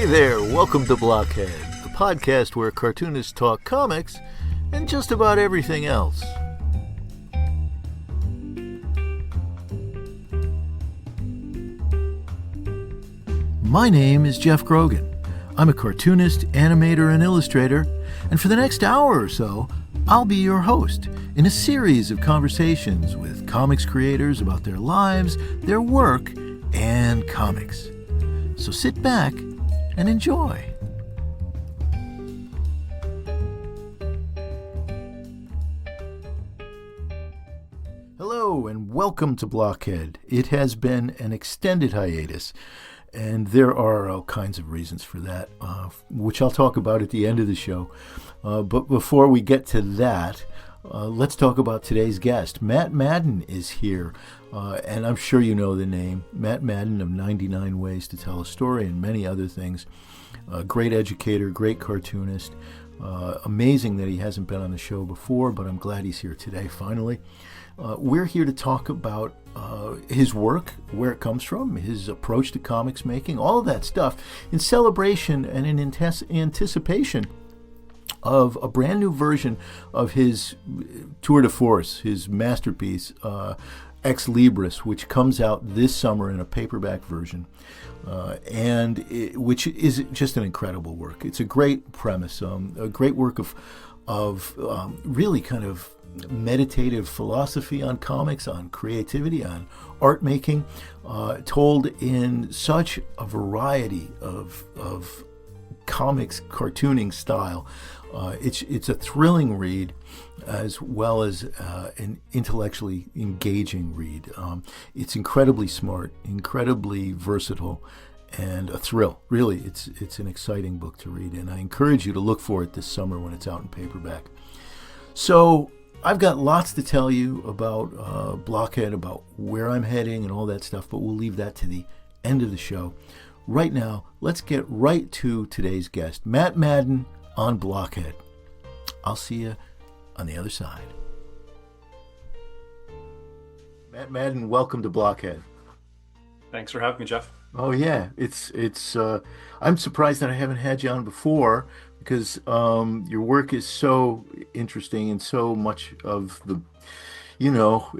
Hey there, welcome to Blockhead, the podcast where cartoonists talk comics and just about everything else. My name is Geoff Grogan. I'm a cartoonist, animator, and illustrator, and for the next hour or so, I'll be your host in a series of conversations with comics creators about their lives, their work, and comics. So sit back and enjoy. Hello and welcome to Blockhead. It has been an extended hiatus, and there are all kinds of reasons for that, which I'll talk about at the end of the show. But before we get to that, let's talk about today's guest. Matt Madden is here, and I'm sure you know the name. Matt Madden of 99 Ways to Tell a Story and many other things. Great educator, great cartoonist. Amazing that he hasn't been on the show before, but I'm glad he's here today, finally. We're here to talk about his work, where it comes from, his approach to comics making, all of that stuff, in celebration and in anticipation of a brand new version of his tour de force, his masterpiece, Ex Libris, which comes out this summer in a paperback version, which is just an incredible work. It's a great premise, a great work of really kind of meditative philosophy on comics, on creativity, on art making, told in such a variety of comics cartooning style. It's a thrilling read as well as an intellectually engaging read. It's incredibly smart, incredibly versatile, and a thrill. Really, it's an exciting book to read, and I encourage you to look for it this summer when it's out in paperback. So I've got lots to tell you about Blockhead, about where I'm heading and all that stuff, but we'll leave that to the end of the show. Right now, let's get right to today's guest, Matt Madden on Blockhead. I'll see you on the other side. Matt Madden, welcome to Blockhead. Thanks for having me, Geoff. Oh yeah, it's I'm surprised that I haven't had you on before, because your work is so interesting and so much of the,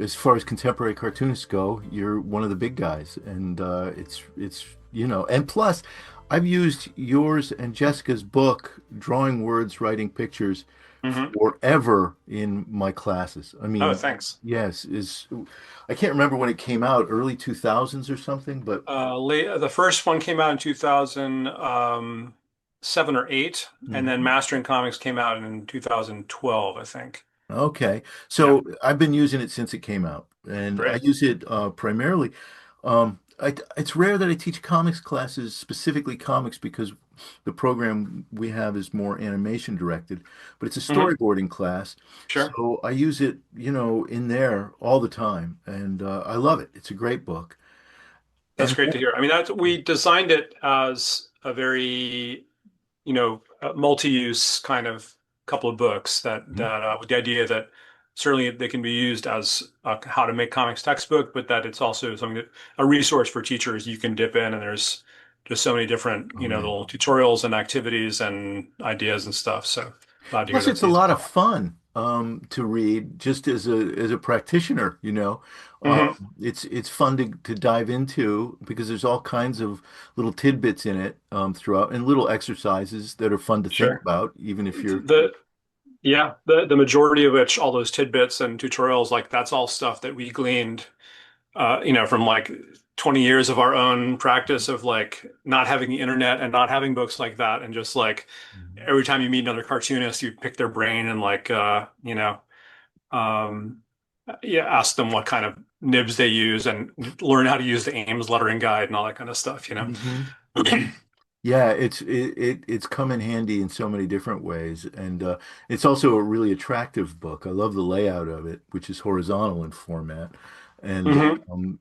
as far as contemporary cartoonists go, you're one of the big guys, and it's and plus I've used yours and Jessica's book, Drawing Words, Writing Pictures, forever in my classes. I mean, oh, thanks. Yes, I can't remember when it came out, early 2000s or something, but The first one came out in 2007 or 8, and then Mastering Comics came out in 2012, I think. Okay, so yeah. I've been using it since it came out, and Great. I use it primarily. It's rare that I teach comics classes, specifically comics, because the program we have is more animation directed, but it's a storyboarding class. Sure. So I use it, in there all the time, and I love it. It's a great book. That's great to hear. I mean, we designed it as a very, multi-use kind of couple of books that with the idea that certainly they can be used as a how to make comics textbook, but that it's also a resource for teachers you can dip in, and there's just so many different, little tutorials and activities and ideas and stuff. So glad to hear Plus, it's a lot of fun to read, just as a practitioner. It's fun to dive into, because there's all kinds of little tidbits in it throughout, and little exercises that are fun to think about, even if you're the majority of which, all those tidbits and tutorials, like that's all stuff that we gleaned, from like 20 years of our own practice of like not having the internet and not having books like that, and just like every time you meet another cartoonist, you pick their brain and like ask them what kind of nibs they use and learn how to use the Ames lettering guide and all that kind of stuff. Yeah, it's come in handy in so many different ways, and it's also a really attractive book. I love the layout of it, which is horizontal in format, and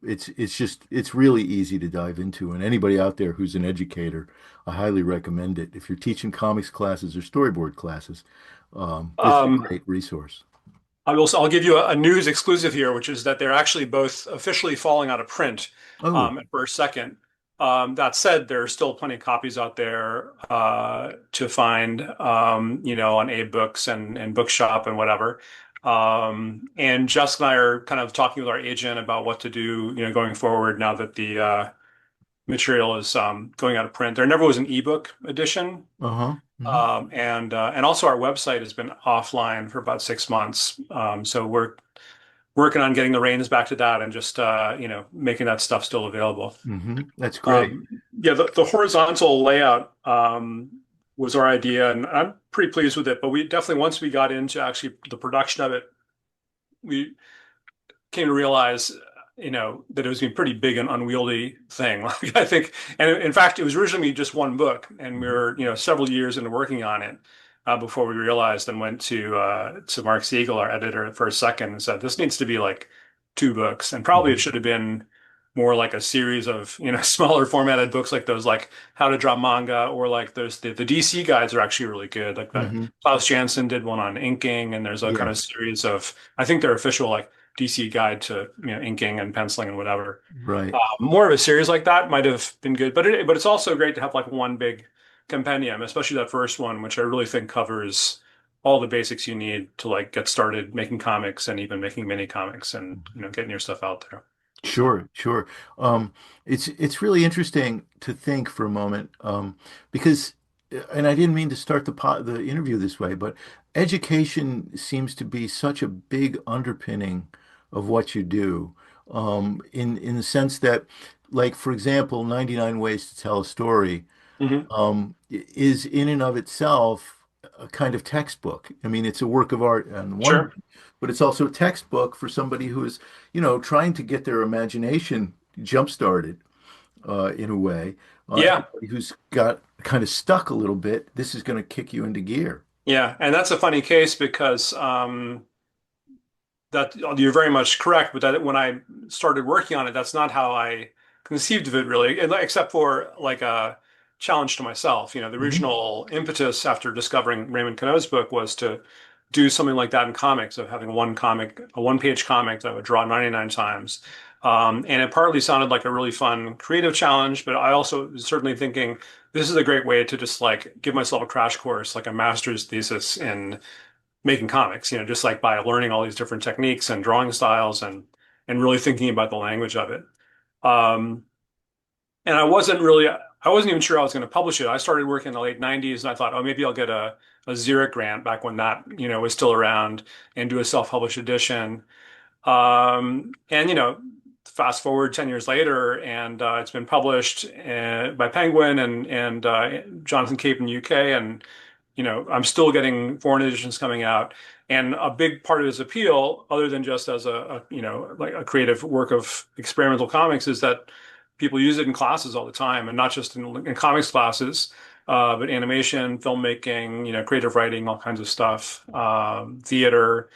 it's really easy to dive into. And anybody out there who's an educator, I highly recommend it. If you're teaching comics classes or storyboard classes, it's a great resource. I'll give you a news exclusive here, which is that they're actually both officially falling out of print at first second. That said, there are still plenty of copies out there to find, on Abe Books and Bookshop and whatever. And Jess and I are kind of talking with our agent about what to do, going forward now that the material is going out of print. There never was an ebook edition, Uh-huh. and also our website has been offline for about 6 months. So we're working on getting the reins back to that and just making that stuff still available. That's great. Um, yeah, the horizontal layout was our idea, and I'm pretty pleased with it. But we definitely, once we got into actually the production of it, we came to realize, that it was a pretty big and unwieldy thing. Like, I think, and in fact, it was originally just one book, and we were, several years into working on it before we realized and went to Mark Siegel, our editor, for a second and said, this needs to be like two books, and probably it Mhm. should have been more like a series of, smaller formatted books like those, like How to Draw Manga, or like there's the DC guides are actually really good. Like that Mhm. Klaus Janson did one on inking, and there's a kind Yeah, of series of, I think they're official like DC guide to inking and penciling and whatever. right. More of a series like that might have been good, but it's also great to have like one big compendium, especially that first one, which I really think covers all the basics you need to like get started making comics and even making mini comics and getting your stuff out there. Sure, sure. It's really interesting to think for a moment, because, and I didn't mean to start the interview this way, but education seems to be such a big underpinning of what you do, in the sense that, like, for example, 99 Ways to Tell a Story, Hmm. is in and of itself a kind of textbook. I mean, it's a work of art on one Sure. hand, but it's also a textbook for somebody who is, trying to get their imagination jump started, in a way. Yeah. Anybody who's got kind of stuck a little bit, this is going to kick you into gear. Yeah. And that's a funny case because that you're very much correct, but that when I started working on it, that's not how I conceived of it really, except for like a challenge to myself. The Hmm. original impetus after discovering Raymond Queneau's book was to do something like that in comics, of having one comic, a one-page comic that I would draw 99 times. And it partly sounded like a really fun creative challenge, but I also was certainly thinking this is a great way to just like give myself a crash course, like a master's thesis in making comics, just like by learning all these different techniques and drawing styles and really thinking about the language of it. Um, and I wasn't even sure I was going to publish it. I started working in the late 90s and I thought, oh, maybe I'll get a Zurich grant back when that, was still around, and do a self-published edition. And fast forward 10 years later, and it's been published by Penguin and Jonathan Cape in the UK, and I'm still getting foreign editions coming out. And a big part of his appeal, other than just as like a creative work of experimental comics, is that people use it in classes all the time, and not just in comics classes, but animation, filmmaking, creative writing, all kinds of stuff, theater.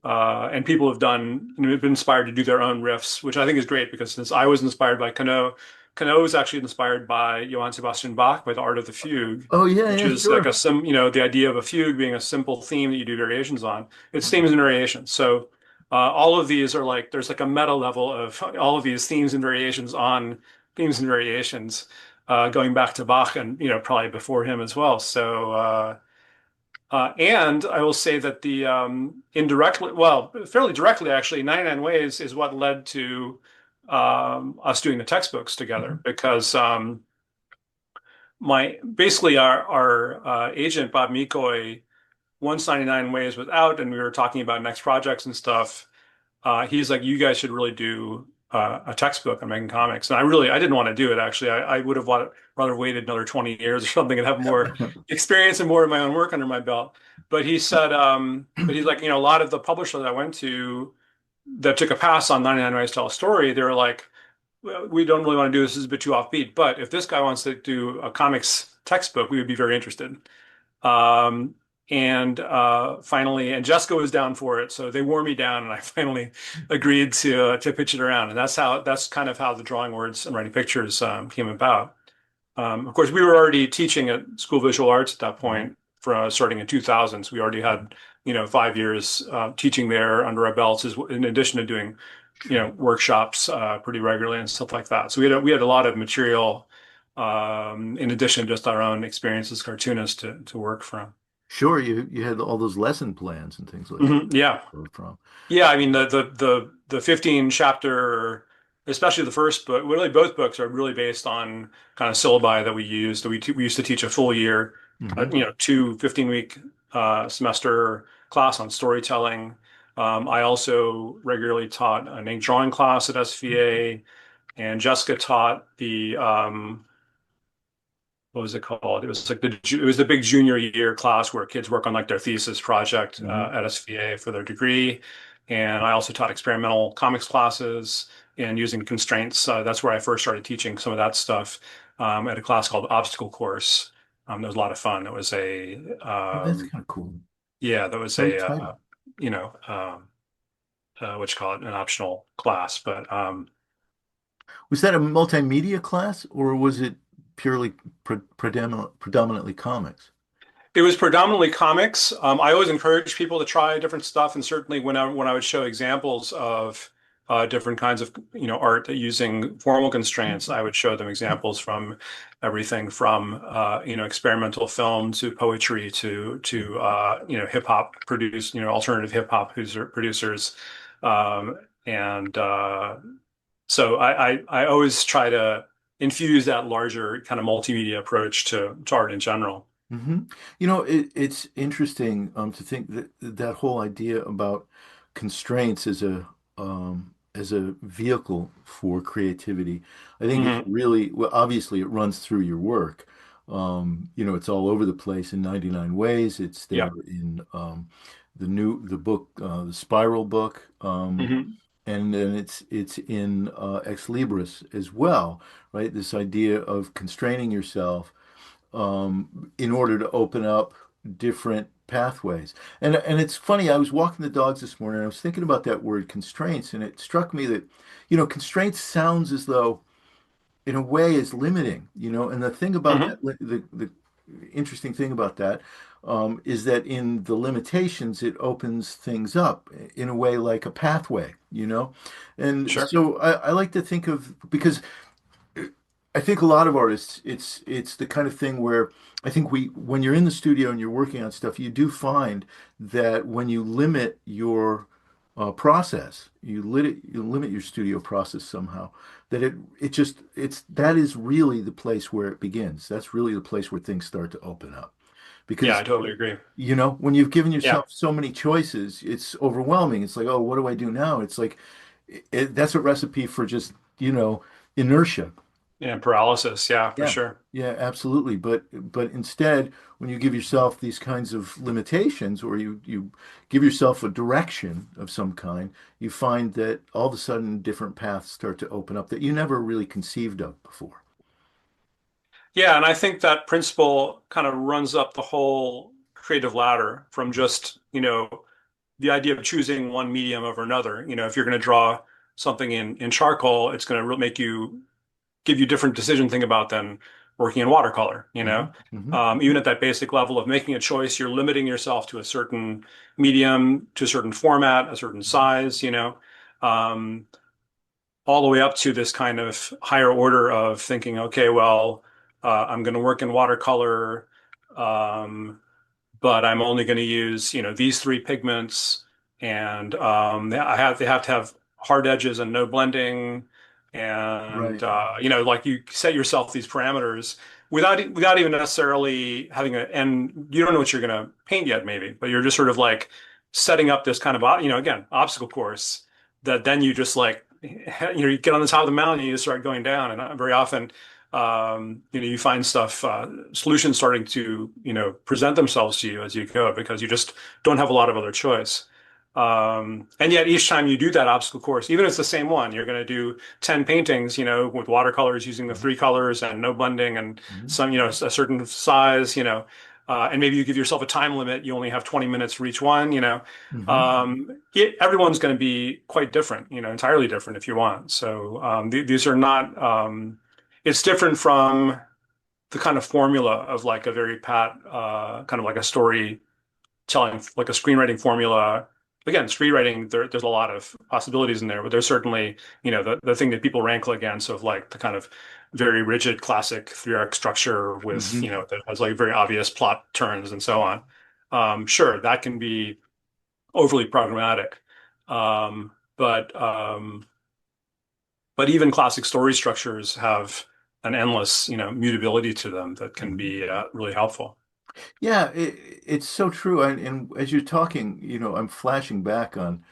And people have been inspired to do their own riffs, which I think is great because since I was inspired by Cano was actually inspired by Johann Sebastian Bach by the art of the fugue, Oh yeah, which yeah, is like sure. the idea of a fugue being a simple theme that you do variations on. It's themes and variations. So all of these are like, there's like a meta level of all of these themes and variations on themes and variations, going back to Bach and, probably before him as well. So, and I will say that the indirectly, well, fairly directly actually, 99 Ways is what led to us doing the textbooks together Mhm. because my basically our agent Bob Mikoy, once 99 Ways was out and we were talking about next projects and stuff, he's like, you guys should really do a textbook on making comics. And I didn't want to do it actually. I would have rather waited another 20 years or something and have more experience and more of my own work under my belt. But he said, but he's like, a lot of the publishers I went to that took a pass on 99 Ways to Tell a Story, they were like, well, we don't really want to do this. This is a bit too offbeat. But if this guy wants to do a comics textbook, we would be very interested. Um, and finally, and Jessica was down for it, so they wore me down, and I finally agreed to pitch it around. And that's kind of how the drawing words and writing pictures came about. Of course, we were already teaching at School of Visual Arts at that point, for starting in 2000. So we already had 5 years teaching there under our belts, in addition to doing workshops pretty regularly and stuff like that. So we had a lot of material in addition to just our own experience as cartoonists to work from. Sure, you had all those lesson plans and things like that Yeah. to go from. Yeah, I mean the 15 chapter, especially the first book, really both books are really based on kind of syllabi that we used. We used to teach a full year, Hmm. 2 15-week semester class on storytelling. I also regularly taught an ink drawing class at SVA, and Jessica taught the what was it called? It was like it was the big junior year class where kids work on like their thesis project Hmm. at SVA for their degree. And I also taught experimental comics classes and using constraints. That's where I first started teaching some of that stuff at a class called Obstacle Course. That was a lot of fun. It was Oh, that's kind of cool. yeah, that was Great title. you know, what you call it, an optional class. But Was that a multimedia class or was it purely predominantly comics? it was predominantly comics. I always encourage people to try different stuff, and certainly when I would show examples of different kinds of art using formal constraints, I would show them examples from everything from experimental film to poetry to hip hop alternative hip hop producers, and so I always try to infuse that larger kind of multimedia approach to art in general. Hmm. It's interesting to think that that whole idea about constraints as a vehicle for creativity. I think it's Hmm. really well, obviously it runs through your work. It's all over the place in 99 ways. It's there Yeah. in the book, the Spiral book, Hmm. and then it's in Ex Libris as well, right? This idea of constraining yourself in order to open up different pathways. And it's funny, I was walking the dogs this morning, and I was thinking about that word constraints, and it struck me that, constraints sounds as though, in a way, is limiting, and the thing about Hmm. that, the interesting thing about that is that in the limitations, it opens things up in a way like a pathway, And Sure. so I like to think of, because I think a lot of artists, it's the kind of thing where I think when you're in the studio and you're working on stuff, you do find that when you limit your process, you limit your studio process somehow, that that is really the place where it begins. That's really the place where things start to open up. Yeah, I Because, totally agree. when you've given Yeah. yourself so many choices, it's overwhelming. It's like, oh, what do I do now? It's like that's a recipe for just, inertia. Yeah, paralysis. Yeah, for Yeah, sure. yeah, absolutely. But instead, when you give yourself these kinds of limitations, or you give yourself a direction of some kind, you find that all of a sudden different paths start to open up that you never really conceived of before. Yeah, and I think that principle kind of runs up the whole creative ladder from just, the idea of choosing one medium over another. If you're going to draw something in charcoal, it's going to make you give you different decision think about than working in watercolor, Hmm. Hmm. Even at that basic level of making a choice, you're limiting yourself to a certain medium, to a certain format, a certain size, um, all the way up to this kind of higher order of thinking, okay, well, I'm going to work in watercolor, um, but I'm only going to use, these three pigments, and they have to have hard edges and no blending, and Right. like you set yourself these parameters without even necessarily having and you don't know what you're going to paint yet, maybe, but you're just sort of like setting up this kind of, again, obstacle course that then you just like, you get on the top of the mountain and you just start going down, and very often you find stuff, solutions starting to, present themselves to you as you go because you just don't have a lot of other choice. And yet each time you do that obstacle course, even if it's the same one, you're going to do 10 paintings, with watercolors using the three colors and no blending and Hmm. some, a certain size, and maybe you give yourself a time limit. You only have 20 minutes for each one, Hmm. everyone's going to be quite different, entirely different if you want. So these are not, it's different from the kind of formula of like a very pat, kind of like a storytelling, like a screenwriting formula again, street writing, there's a lot of possibilities in there, but there's certainly, the thing that people rankle against of like the kind of very rigid classic three arc structure with, Hmm. that has like very obvious plot turns and so on. Sure, that can be overly problematic. But even classic story structures have an endless, mutability to them that can Hmm. be really helpful. Yeah, it's so true. And as you're talking, I'm flashing back on,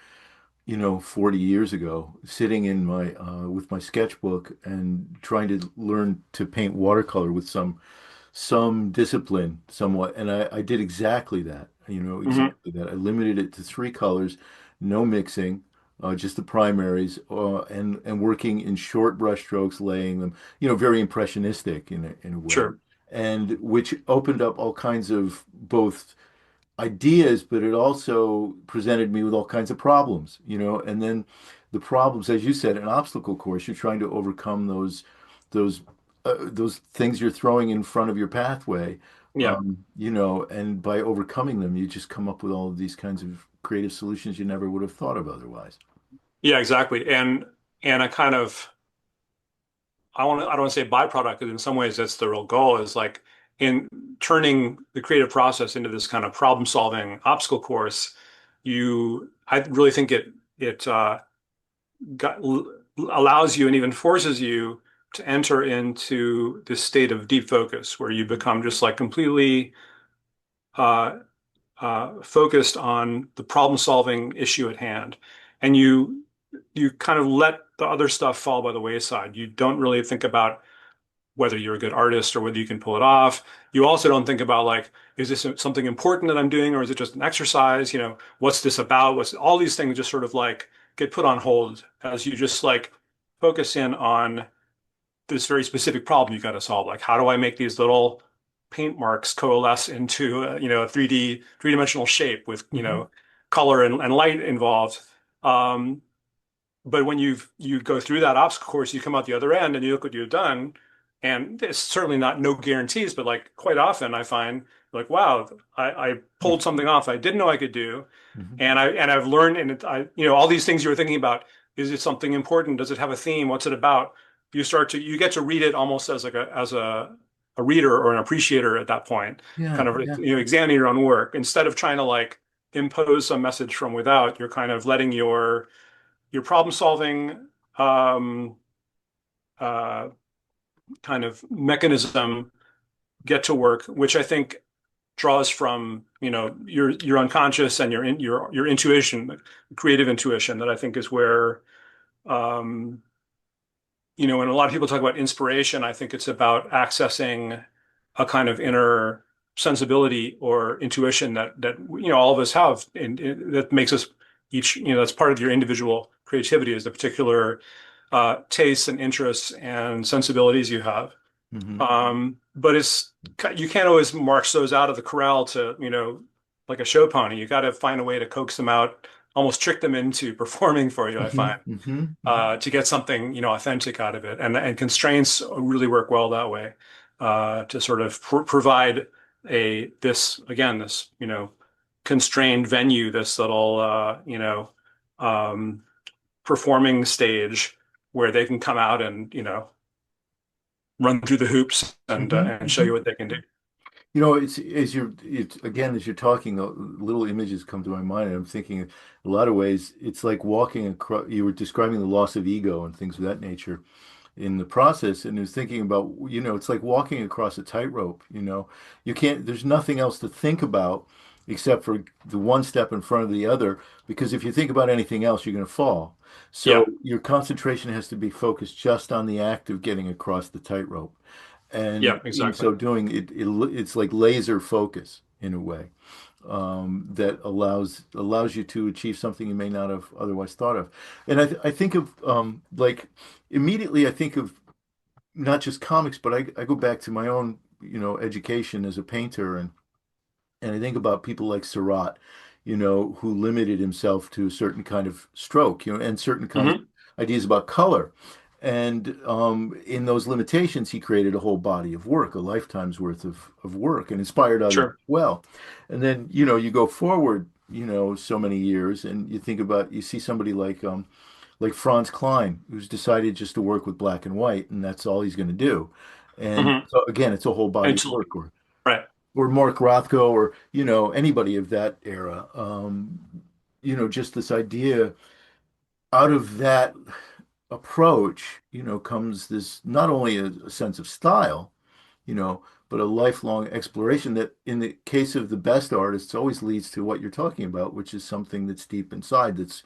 40 years ago, sitting in my with my sketchbook and trying to learn to paint watercolor with some discipline somewhat. And I did exactly that, Hmm. exactly that. I limited it to three colors, no mixing, just the primaries, and working in short brush strokes, laying them, very impressionistic in a way. Sure. And which opened up all kinds of both ideas, but it also presented me with all kinds of problems, and then the problems, as you said, an obstacle course, you're trying to overcome those those things you're throwing in front of your pathway, Yeah. and by overcoming them, you just come up with all of these kinds of creative solutions you never would have thought of otherwise. Yeah, exactly. And a kind of I don't want to say byproduct, because in some ways that's the real goal, is like in turning the creative process into this kind of problem solving obstacle course, I really think it got, allows you and even forces you to enter into this state of deep focus where you become just like completely uh, focused on the problem solving issue at hand. And you kind of let the other stuff fall by the wayside. You don't really think about whether you're a good artist or whether you can pull it off. You also don't think about like, is this something important that I'm doing, or is it just an exercise? What's this about? What's all these things just sort of like get put on hold as you just like focus in on this very specific problem you got to solve. Like, how do I make these little paint marks coalesce into a 3D three-dimensional shape with Hmm. color and light involved? Um, but when you go through that obstacle course, you come out the other end and you look what you've done, and it's certainly not no guarantees, but like quite often I find like, wow, I pulled something off I didn't know I could do, Hmm. and I've learned, and all these things you were thinking about. Is it something important? Does it have a theme? What's it about? You get to read it almost as like a reader or an appreciator at that point, Yeah, kind of yeah. examining your own work instead of trying to like impose some message from without. You're kind of letting your problem solving um, uh, kind of mechanism get to work, which I think draws from your unconscious and your intuition, creative intuition. That I think is where um, when a lot of people talk about inspiration, I think it's about accessing a kind of inner sensibility or intuition that all of us have, and that makes us each, that's part of your individual creativity, is the particular tastes and interests and sensibilities you have. Hmm. But you can't always march those out of the corral to, like a show pony. You got to find a way to coax them out, almost trick them into performing for you, I Hmm. find, Hmm. Hmm. to get something, authentic out of it. And constraints really work well that way, to sort of provide this constrained venue, this little, um, performing stage where they can come out and, run through the hoops Hmm. and show Hmm. you what they can do. As you're talking, little images come to my mind, and I'm thinking, in a lot of ways, it's like walking across. You were describing the loss of ego and things of that nature in the process, and I was thinking about, it's like walking across a tightrope. You can't. There's nothing else to think about except for the one step in front of the other, because if you think about anything else, you're going to fall. So Yeah, your concentration has to be focused just on the act of getting across the tightrope. yeah, And in exactly. so doing, it's like laser focus in a way, that allows you to achieve something you may not have otherwise thought of. And I think of, like, immediately I think of not just comics, but I go back to my own, education as a painter, and I think about people like Seurat, who limited himself to a certain kind of stroke, and certain kinds Hmm. of ideas about color. And in those limitations, he created a whole body of work, a lifetime's worth of work, and inspired others as Sure. well. And then, you go forward so many years, and you see somebody like Franz Klein, who's decided just to work with black and white, and that's all he's going to do. And Hmm. so again, it's a whole body of Until work, right. or Mark Rothko, or anybody of that era. Just this idea out of that approach, comes this not only a sense of style, but a lifelong exploration that, in the case of the best artists, always leads to what you're talking about, which is something that's deep inside, that's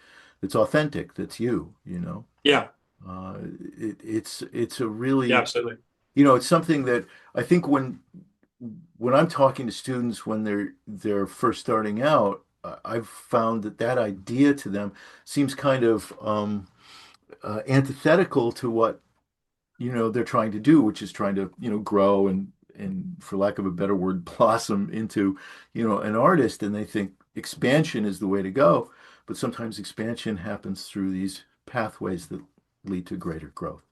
authentic, that's you. Yeah. Uh, it's a Yeah, really, absolutely. it's something that I think when I'm talking to students when they're first starting out, I've found that idea to them seems kind of antithetical to what they're trying to do, which is trying to grow and for lack of a better word, blossom into an artist, and they think expansion is the way to go, but sometimes expansion happens through these pathways that lead to greater growth.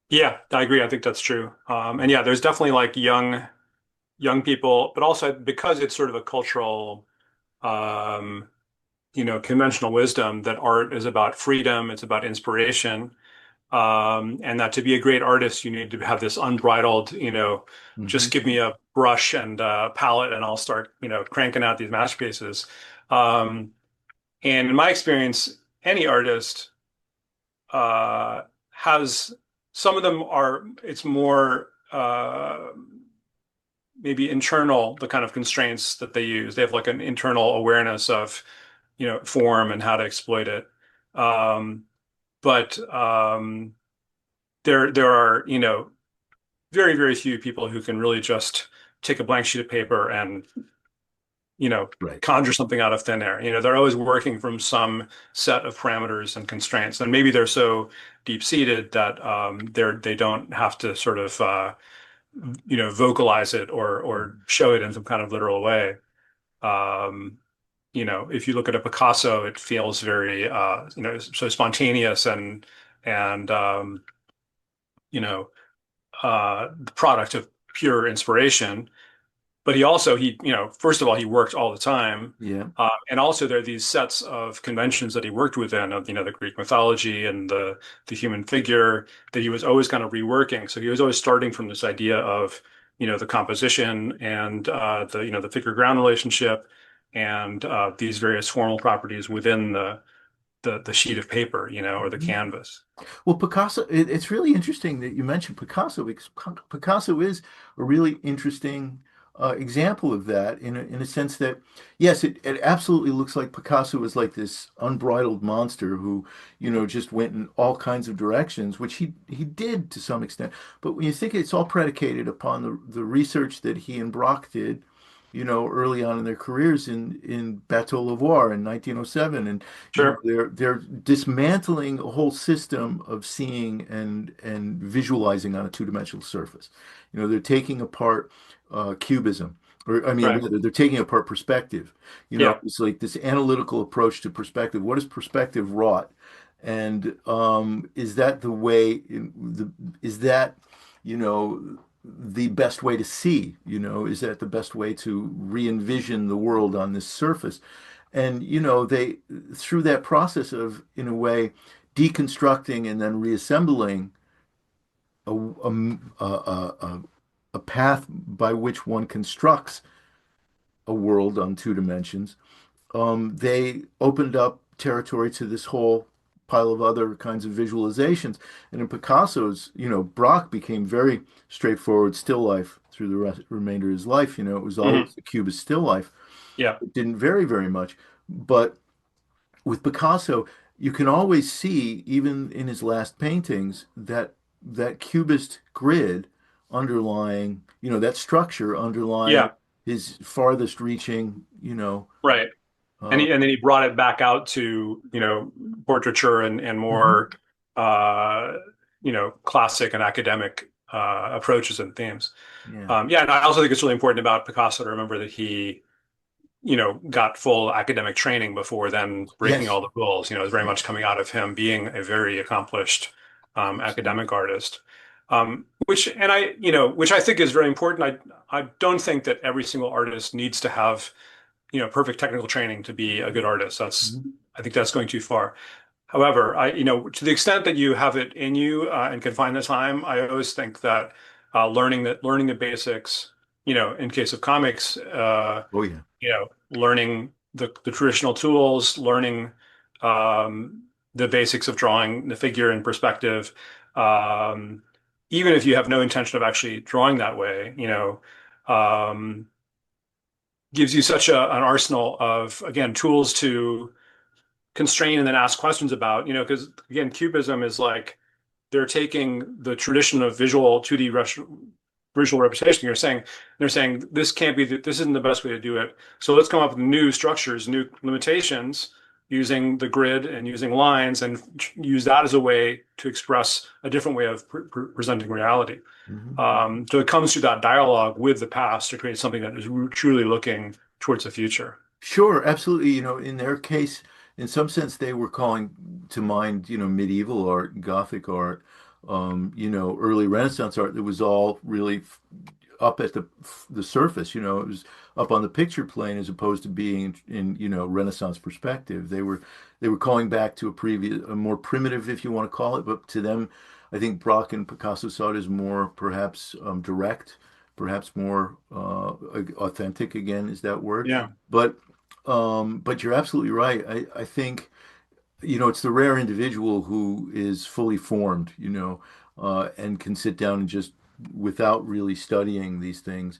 Yeah, I agree. I think that's true. And yeah, there's definitely like young people, but also because it's sort of a cultural, um, conventional wisdom that art is about freedom, it's about inspiration, and that to be a great artist, you need to have this unbridled, Hmm. just give me a brush and a palette, and I'll start, cranking out these masterpieces. Um, and in my experience, any artist has some of them are it's more maybe internal, the kind of constraints that they use. They have like an internal awareness of, form and how to exploit it. Um, but there are, very, very few people who can really just take a blank sheet of paper and, Right. conjure something out of thin air. They're always working from some set of parameters and constraints, and maybe they're so deep-seated that they don't have to sort of vocalize it or show it in some kind of literal way. Um, if you look at a Picasso, it feels very so spontaneous and you know the product of pure inspiration. But first of all, he worked all the time. Yeah. And also there are these sets of conventions that he worked within of, the Greek mythology and the human figure that he was always kind of reworking. So he was always starting from this idea of, the composition and the figure ground relationship and these various formal properties within the sheet of paper, or the Mhm. canvas. Well, Picasso, it's really interesting that you mentioned Picasso, because Picasso is a really interesting example of that, in a sense that, yes, it absolutely looks like Picasso was like this unbridled monster who, just went in all kinds of directions, which he did to some extent. But when you think it's all predicated upon the research that he and Brock did, early on in their careers in Bateau Lavoir in 1907, and Sure. they're dismantling a whole system of seeing and visualizing on a two-dimensional surface. They're taking apart cubism, or I mean, Right. rather, they're taking apart perspective. Yeah. It's like this analytical approach to perspective. What is perspective wrought? And is that the way? Is that you know the best way to see? Is that the best way to re-envision the world on this surface? And they, through that process of, in a way, deconstructing and then reassembling a path by which one constructs a world on two dimensions, they opened up territory to this whole pile of other kinds of visualizations. And in Picasso's, Braque became very straightforward still life through the remainder of his life. It was Hmm. always the Cubist still life. Yeah. It didn't vary very much. But with Picasso, you can always see, even in his last paintings, that Cubist grid underlying, that structure underlying Yeah. his farthest reaching, Right. And uh, then he brought it back out to, portraiture and mhm, more, uh, classic and academic approaches and themes. yeah. Yeah, and I also think it's really important about Picasso to remember that he, got full academic training before then breaking Yes. all the rules. It was very Yeah. much coming out of him being a very accomplished academic artist. Which I think is very important. I don't think that every single artist needs to have perfect technical training to be a good artist. Mhm. I think that's going too far. However, to the extent that you have it in you and can find the time, I always think that learning the basics, in case of comics, Oh yeah. learning the traditional tools, learning um, the basics of drawing the figure in perspective, um, even if you have no intention of actually drawing that way, um, gives you such an arsenal of, again, tools to constrain and then ask questions about, because again, cubism is like they're taking the tradition of visual 2D visual representation. They're saying this can't be, this isn't the best way to do it. So let's come up with new structures, new limitations using the grid and using lines and use that as a way to express a different way of presenting reality. Mhm. So it comes through that dialogue with the past to create something that is truly looking towards the future. Sure, absolutely. In their case, in some sense, they were calling to mind, medieval art, Gothic art, early Renaissance art that was all really up at the surface. It was up on the picture plane as opposed to being in Renaissance perspective. They were calling back to a more primitive, if you want to call it, but to them, I think Braque and Picasso saw it as more perhaps direct, perhaps more authentic. Again, is that word? Yeah, But you're absolutely right. I think, it's the rare individual who is fully formed, and can sit down and just, without really studying these things,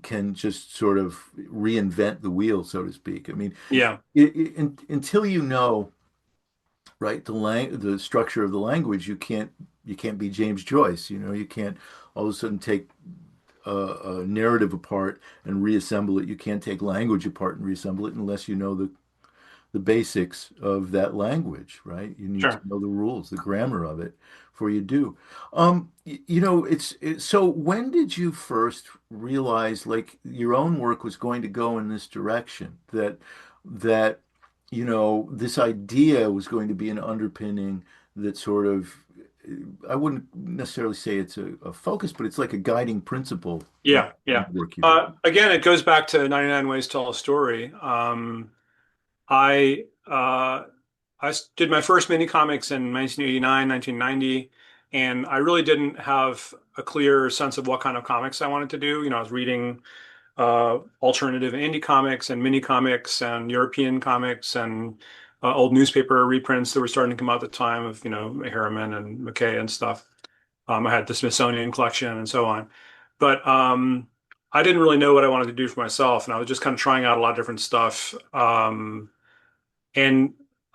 can just sort of reinvent the wheel, so to speak. I mean, yeah, until right, the structure of the language, you can't be James Joyce. You can't all of a sudden take a narrative apart and reassemble it. You can't take language apart and reassemble it unless you know the basics of that language, right? You need to sure. know the rules, the grammar of it before you do. So when did you first realize like your own work was going to go in this direction, that this idea was going to be an underpinning that sort of, I wouldn't necessarily say it's a focus, but it's like a guiding principle in Yeah, the yeah. work you do. Again, it goes back to 99 Ways to Tell a Story. I did my first mini comics in 1989, 1990, and I really didn't have a clear sense of what kind of comics I wanted to do. I was reading alternative and indie comics and mini comics and European comics and old newspaper reprints that were starting to come out at the time of, Harriman and McKay and stuff. I had the Smithsonian collection and so on. But I didn't really know what I wanted to do for myself, and I was just kind of trying out a lot of different stuff. And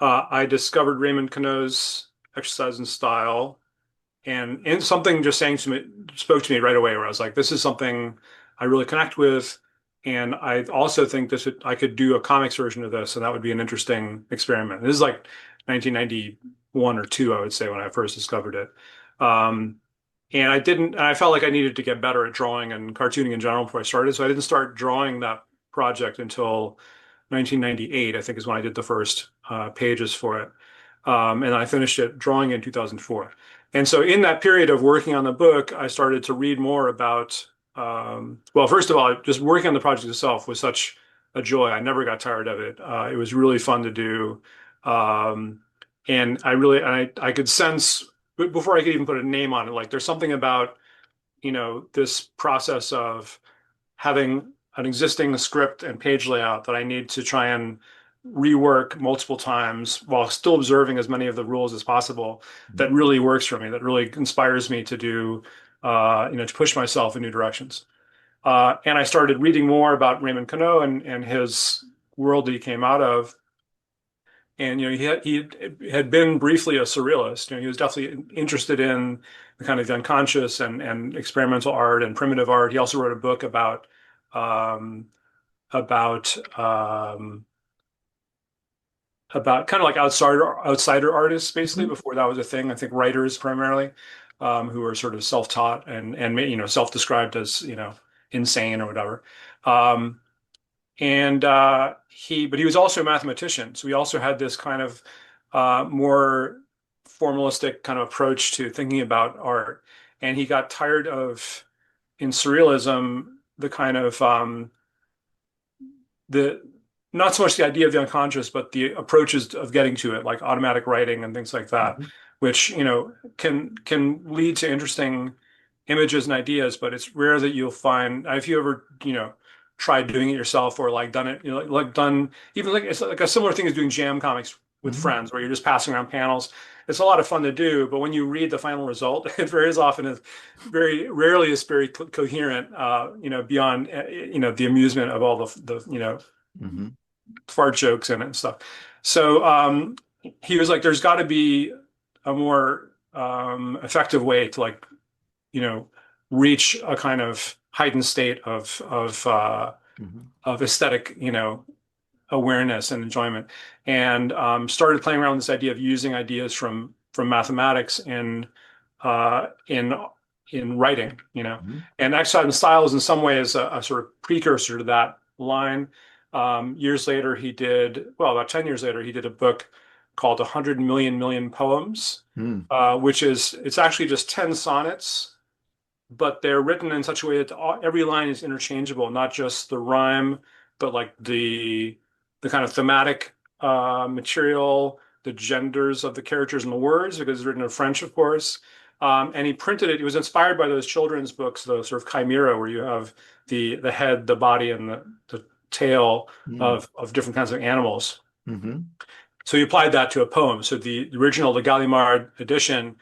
I discovered Raymond Queneau's exercise and style, and something just saying to me spoke to me right away, where I was like, "This is something I really connect with." And I also think I could do a comics version of this, and that would be an interesting experiment. This is like 1991 or two, I would say, when I first discovered it. Um, and I felt like I needed to get better at drawing and cartooning in general before I started. So I didn't start drawing that project until 1998, I think is when I did the first pages for it. And I finished it drawing in 2004. And so in that period of working on the book, I started to read more about, well, first of all, just working on the project itself was such a joy. I never got tired of it. It was really fun to do. Um, and I could sense before I could even put a name on it, like there's something about, this process of having an existing script and page layout that I need to try and rework multiple times while still observing as many of the rules as possible that really works for me, that really inspires me to do, to push myself in new directions. And I started reading more about Raymond Queneau and his world that he came out of. And he had been briefly a surrealist. He was definitely interested in the kind of the unconscious and experimental art and primitive art. He also wrote a book um, about about kind of like outsider artists, basically, Mhm. before that was a thing. I think writers primarily, who are sort of self-taught and self-described as insane or whatever. Um, and but he was also a mathematician, so he also had this kind of more formalistic kind of approach to thinking about art. And he got tired of, in surrealism, the kind of the not so much the idea of the unconscious, but the approaches of getting to it, like automatic writing and things like that, Mhm. which, can lead to interesting images and ideas, but it's rare that you'll find if you ever, tried doing it yourself or like done it, like done even like it's like a similar thing as doing jam comics with Mhm. friends where you're just passing around panels. It's a lot of fun to do, but when you read the final result, it very often is very rarely is very coherent, beyond, the amusement of all the Mhm. fart jokes in it and stuff. So he was like, there's got to be a more effective way to like, you know, reach a kind of heightened state Mhm. of aesthetic, awareness and enjoyment, and started playing around with this idea of using ideas from mathematics uh, in in writing, Mhm. and exercise and style is in some ways a sort of precursor to that line. Years later, about 10 years later, he did a book called 100 Million Poems, Mhm. which it's actually just 10 sonnets, but they're written in such a way that every line is interchangeable, not just the rhyme, but like the kind of thematic material, the genders of the characters and the words, because it's written in French, of course. And he printed it. It was inspired by those children's books, those sort of chimera, where you have the head, the body, and the tail Mhm. of different kinds of animals. Mhm. So he applied that to a poem. So the original, the Gallimard edition,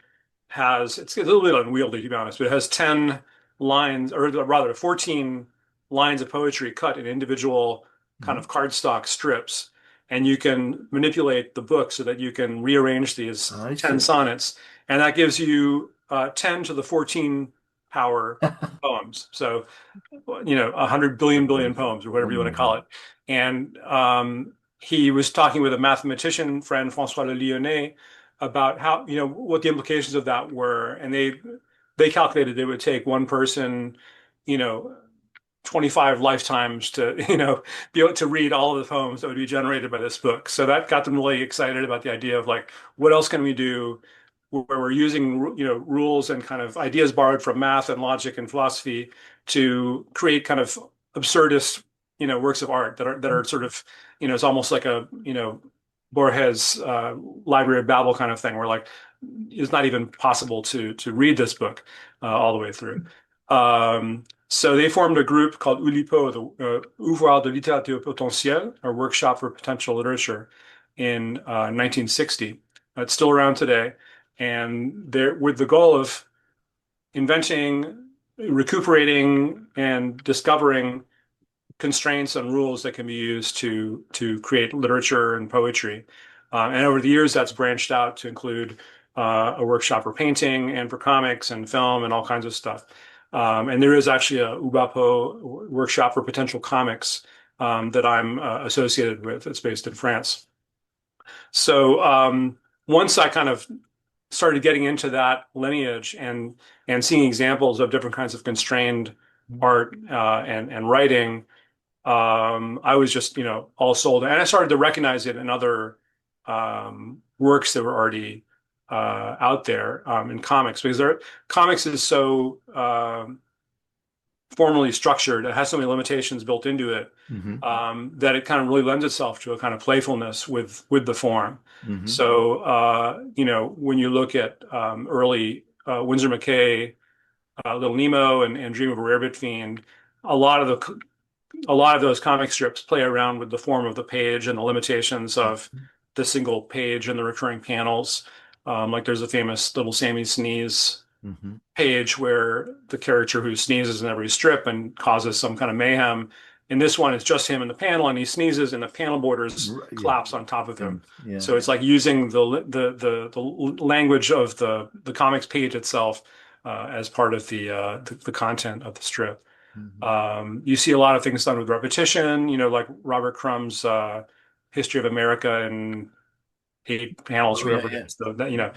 it's a little bit unwieldy to be honest, but it has 10 lines, or rather 14 lines of poetry cut in individual kind Mhm. of cardstock strips. And you can manipulate the book so that you can rearrange these I 10 see. sonnets. And that gives you 10 to the 14 power poems. So 100 billion poems or Oh whatever you want my to call God. it. And he was talking with a mathematician friend, Francois Le Lyonnais, about how, what the implications of that were. And they calculated it would take one person, you know, 25 lifetimes to, be able to read all of the poems that would be generated by this book. So that got them really excited about the idea of like, what else can we do where we're using, rules and kind of ideas borrowed from math and logic and philosophy to create kind of absurdist, works of art that are sort of, it's almost like a, Borges Library of Babel kind of thing, where like it's not even possible to read this book all the way through. So they formed a group called ULIPO, the Ouvroir de Littérature Potentielle, or Workshop for Potential Literature, in 1960. It's still around today, and they're with the goal of inventing, recuperating, and discovering constraints and rules that can be used to create literature and poetry. And over the years, that's branched out to include a workshop for painting and for comics and film and all kinds of stuff. And there is actually a UBAPO workshop for potential comics that I'm associated with. It's based in France. So once I kind of started getting into that lineage and seeing examples of different kinds of constrained art and writing, I was just, all sold. And I started to recognize it in other works that were already out there in comics, because comics is so formally structured. It has so many limitations built into it Mhm. that it kind of really lends itself to a kind of playfulness with the form. Mhm. So, when you look at early Winsor McCay, Little Nemo, and Dream of a Rarebit Fiend, a lot of those comic strips play around with the form of the page and the limitations of the single page and the recurring panels. Like there's a famous Little Sammy Sneeze Mhm. page where the character who sneezes in every strip and causes some kind of mayhem. In this one, it's just him in the panel, and he sneezes, and the panel borders Right. Yeah. collapse on top of him. Yeah. So it's like using the language of the comics page itself as part of the content of the strip. Mhm. You see a lot of things done with repetition, like Robert Crumb's History of America in 8 panels, Oh yeah. whoever it Yeah.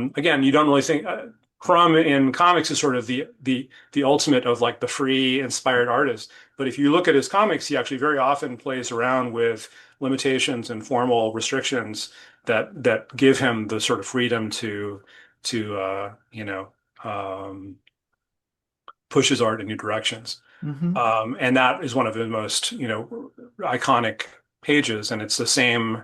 is. Again, you don't really think Crumb in comics is sort of the ultimate of like the free inspired artist. But if you look at his comics, he actually very often plays around with limitations and formal restrictions that give him the sort of freedom to um, pushes art in new directions. Hmm. And that is one of the most, iconic pages. And it's the same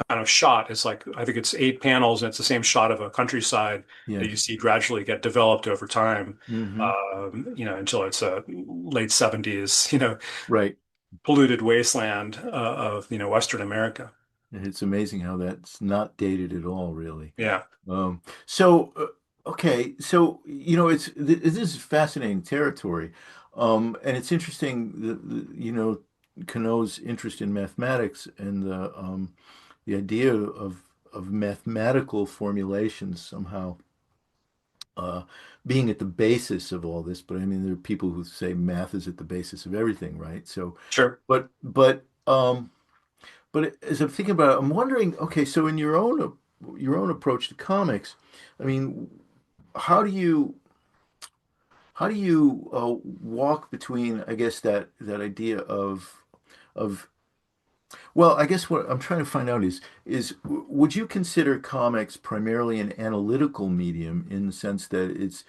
kind of shot. It's like, I think it's 8 panels, and it's the same shot of a countryside that you Yes. see gradually get developed over time, Hmm. until it's a late 70s, Right. polluted wasteland of, Western America. And it's amazing how that's not dated at all, really. Yeah, So, okay, so this is fascinating territory, and it's interesting Cano's interest in mathematics and the idea of mathematical formulations somehow being at the basis of all this. But I mean, there are people who say math is at the basis of everything, right? So, sure. but as I'm thinking about it, I'm wondering, okay, so in your own approach to comics, I mean, how do you walk between, I guess, that idea of well, I guess what I'm trying to find out is would you consider comics primarily an analytical medium in the sense that it's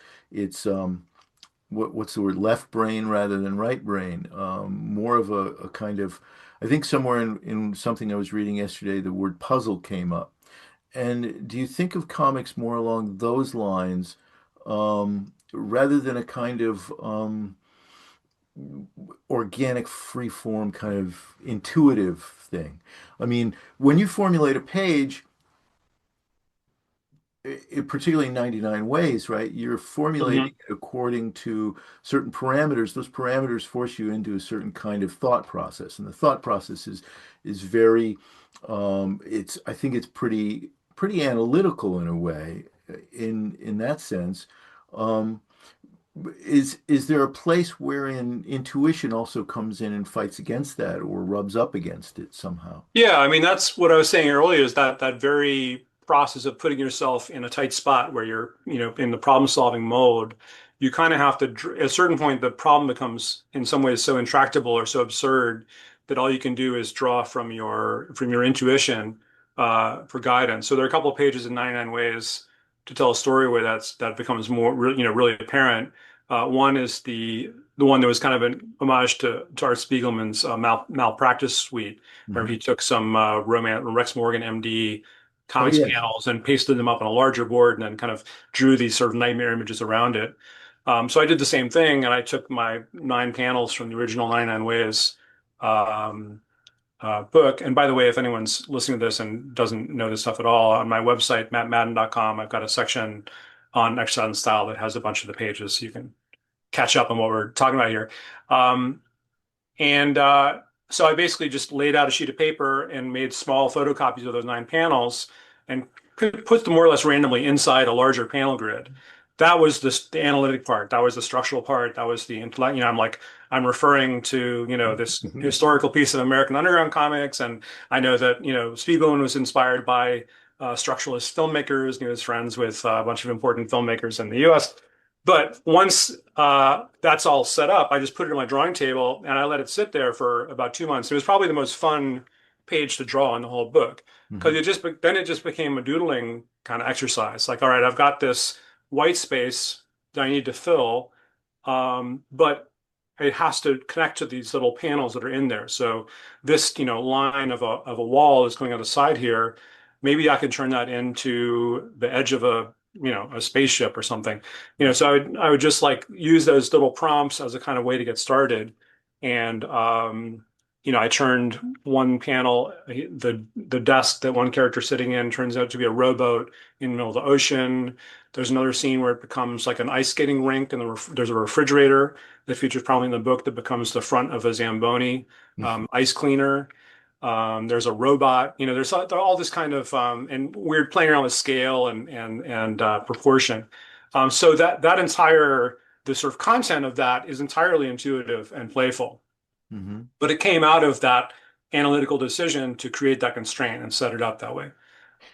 what's the word, left brain rather than right brain, more of a kind of, I think somewhere in something I was reading yesterday, the word puzzle came up. And do you think of comics more along those lines, rather than a kind of organic, free form, kind of intuitive thing? I mean, when you formulate a page, particularly 99 ways, right? You're formulating Hmm. it according to certain parameters. Those parameters force you into a certain kind of thought process, and the thought process is very, I think it's pretty analytical in a way, in that sense. Um, is there a place wherein intuition also comes in and fights against that or rubs up against it somehow? Yeah, I mean that's what I was saying earlier is that very process of putting yourself in a tight spot where you're, in the problem solving mode, you kind of have to, at a certain point, the problem becomes in some ways so intractable or so absurd that all you can do is draw from your intuition for guidance. So there are a couple of pages in 99 Ways to Tell a Story where that becomes more, really apparent. One is the one that was kind of an homage to Art Spiegelman's Malpractice Suite where Hmm. he took some Rex Morgan MD Oh, comics yes. panels and pasted them up on a larger board and then kind of drew these sort of nightmare images around it. So I did the same thing and I took my 9 panels from the original 99 Ways um, book. And by the way, if anyone's listening to this and doesn't know this stuff at all, on my website, mattmadden.com, I've got a section on exercise and style that has a bunch of the pages so you can catch up on what we're talking about here. Um, and so I basically just laid out a sheet of paper and made small photocopies of those 9 panels and put them more or less randomly inside a larger panel grid. That was the analytic part. That was the structural part. That was the intellect. I'm referring to, this historical piece of American Underground comics. And I know that, Spiegelman was inspired by structuralist filmmakers. He was friends with a bunch of important filmmakers in the US. But once that's all set up, I just put it on my drawing table and I let it sit there for about 2 months. It was probably the most fun page to draw in the whole book because Hmm. then it just became a doodling kind of exercise. Like, all right, I've got this white space that I need to fill, but it has to connect to these little panels that are in there. So this, line of a wall is going on the side here. Maybe I can turn that into the edge of a spaceship or something. So I would just like use those little prompts as a kind of way to get started. And I turned one panel, the desk that one character's sitting in turns out to be a rowboat in the middle of the ocean. There's another scene where it becomes like an ice skating rink, and there's a refrigerator that features probably in the book that becomes the front of a Zamboni ice cleaner. There's a robot. There's all this kind of and weird playing around with scale and proportion. So that entire the sort of content of that is entirely intuitive and playful, Hmm. but it came out of that analytical decision to create that constraint and set it up that way.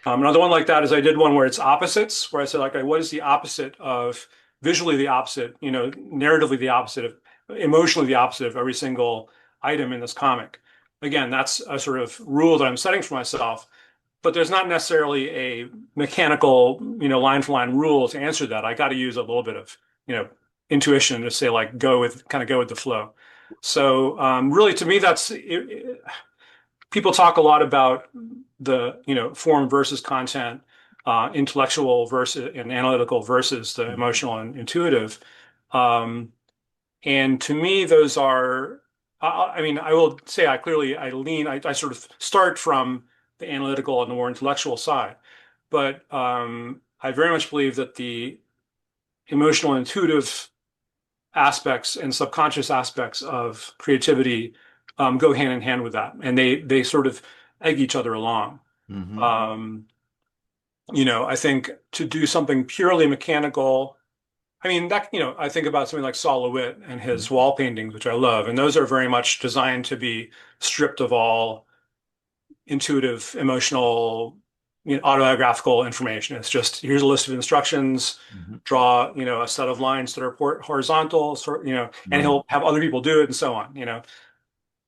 Another one like that is I did one where it's opposites, where I said, like, what is the opposite of visually the opposite, narratively the opposite of emotionally the opposite of every single item in this comic. Again, that's a sort of rule that I'm setting for myself, but there's not necessarily a mechanical, line for line rule to answer that. I got to use a little bit of, intuition to say like go with the flow. So really, to me, people talk a lot about the form versus content, intellectual versus and analytical versus the emotional and intuitive. Um, and to me, those are, I mean, I will say I sort of start from the analytical and the more intellectual side. But I very much believe that the emotional and intuitive aspects and subconscious aspects of creativity go hand in hand with that. And they sort of egg each other along. Hmm. Um, I think to do something purely mechanical, I mean, I think about something like Sol LeWitt and his wall paintings, which I love, and those are very much designed to be stripped of all intuitive, emotional, autobiographical information. It's just here's a list of instructions, Hmm. draw, a set of lines that are horizontal, and Right. he'll have other people do it and so on.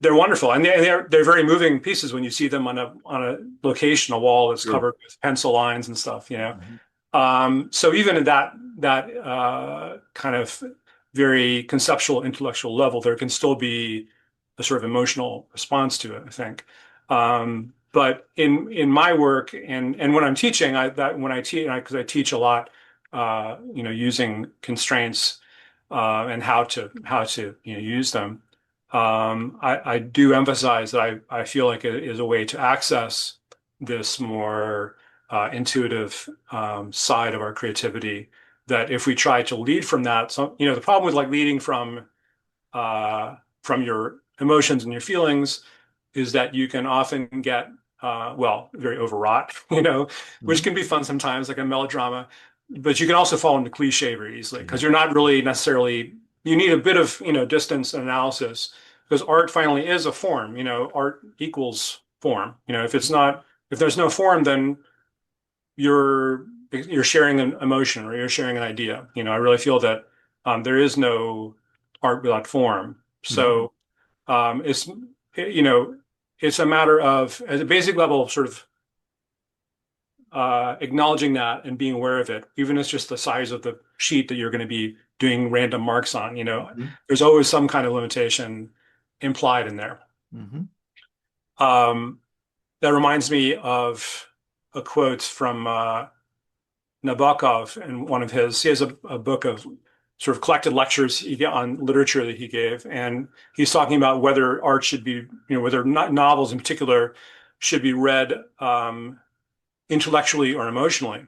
They're wonderful, and they're very moving pieces when you see them on a location, a wall that's Sure. covered with pencil lines and stuff. Hmm. So even at that kind of very conceptual, intellectual level, there can still be a sort of emotional response to it, I think. But in my work and when I'm teaching, when I teach because I teach a lot, using constraints and how to use them. I do emphasize that I feel like it is a way to access this more intuitive side of our creativity. That if we try to lead from that, so the problem with like leading from your emotions and your feelings is that you can often get very overwrought, which Hmm. can be fun sometimes, like a melodrama. But you can also fall into cliche very easily Yeah. because you're not really necessarily. You need a bit of distance and analysis because art finally is a form. Art equals form. If there's no form, then you're sharing an emotion or you're sharing an idea. I really feel that there is no art without form. Hmm. So it's you know it's a matter of at a basic level, sort of acknowledging that and being aware of it, even if it's just the size of the sheet that you're going to be doing random marks on. Hmm. There's always some kind of limitation implied in there. Hmm. Um, that reminds me of a quote from Nabokov in one of his. He has a book of sort of collected lectures on literature that he gave, and he's talking about whether art should be, whether novels in particular should be read intellectually or emotionally.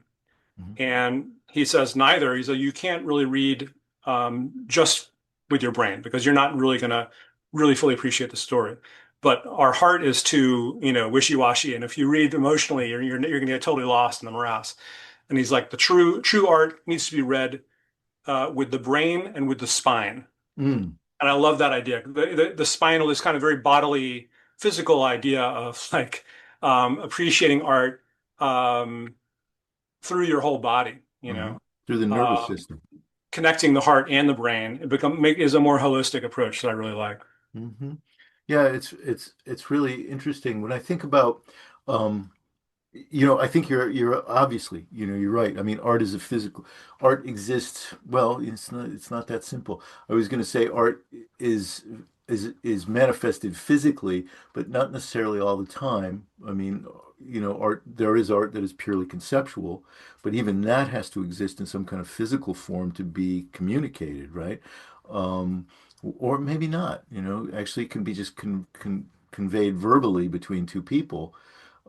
Hmm. And he says neither. He said you can't really read just with your brain because you're not really going to really fully appreciate the story. But our heart is too, wishy-washy, and if you read emotionally, you're going to get totally lost in the morass. And he's like, the true art needs to be read with the brain and with the spine. Mm. And I love that idea. The spinal is kind of very bodily, physical idea of like appreciating art um, through your whole body. Hmm. Through the nervous Uh, system. Connecting the heart and the brain is a more holistic approach that I really like. Hmm. Yeah, it's really interesting when I think about um, I think you're obviously, you're right. I mean, art is a physical art exists. Well, it's not that simple. I was going to say art is is manifested physically, but not necessarily all the time. I mean, art there is art that is purely conceptual, but even that has to exist in some kind of physical form to be communicated, right? Um, or maybe not. Actually, it can be just conveyed verbally between two people,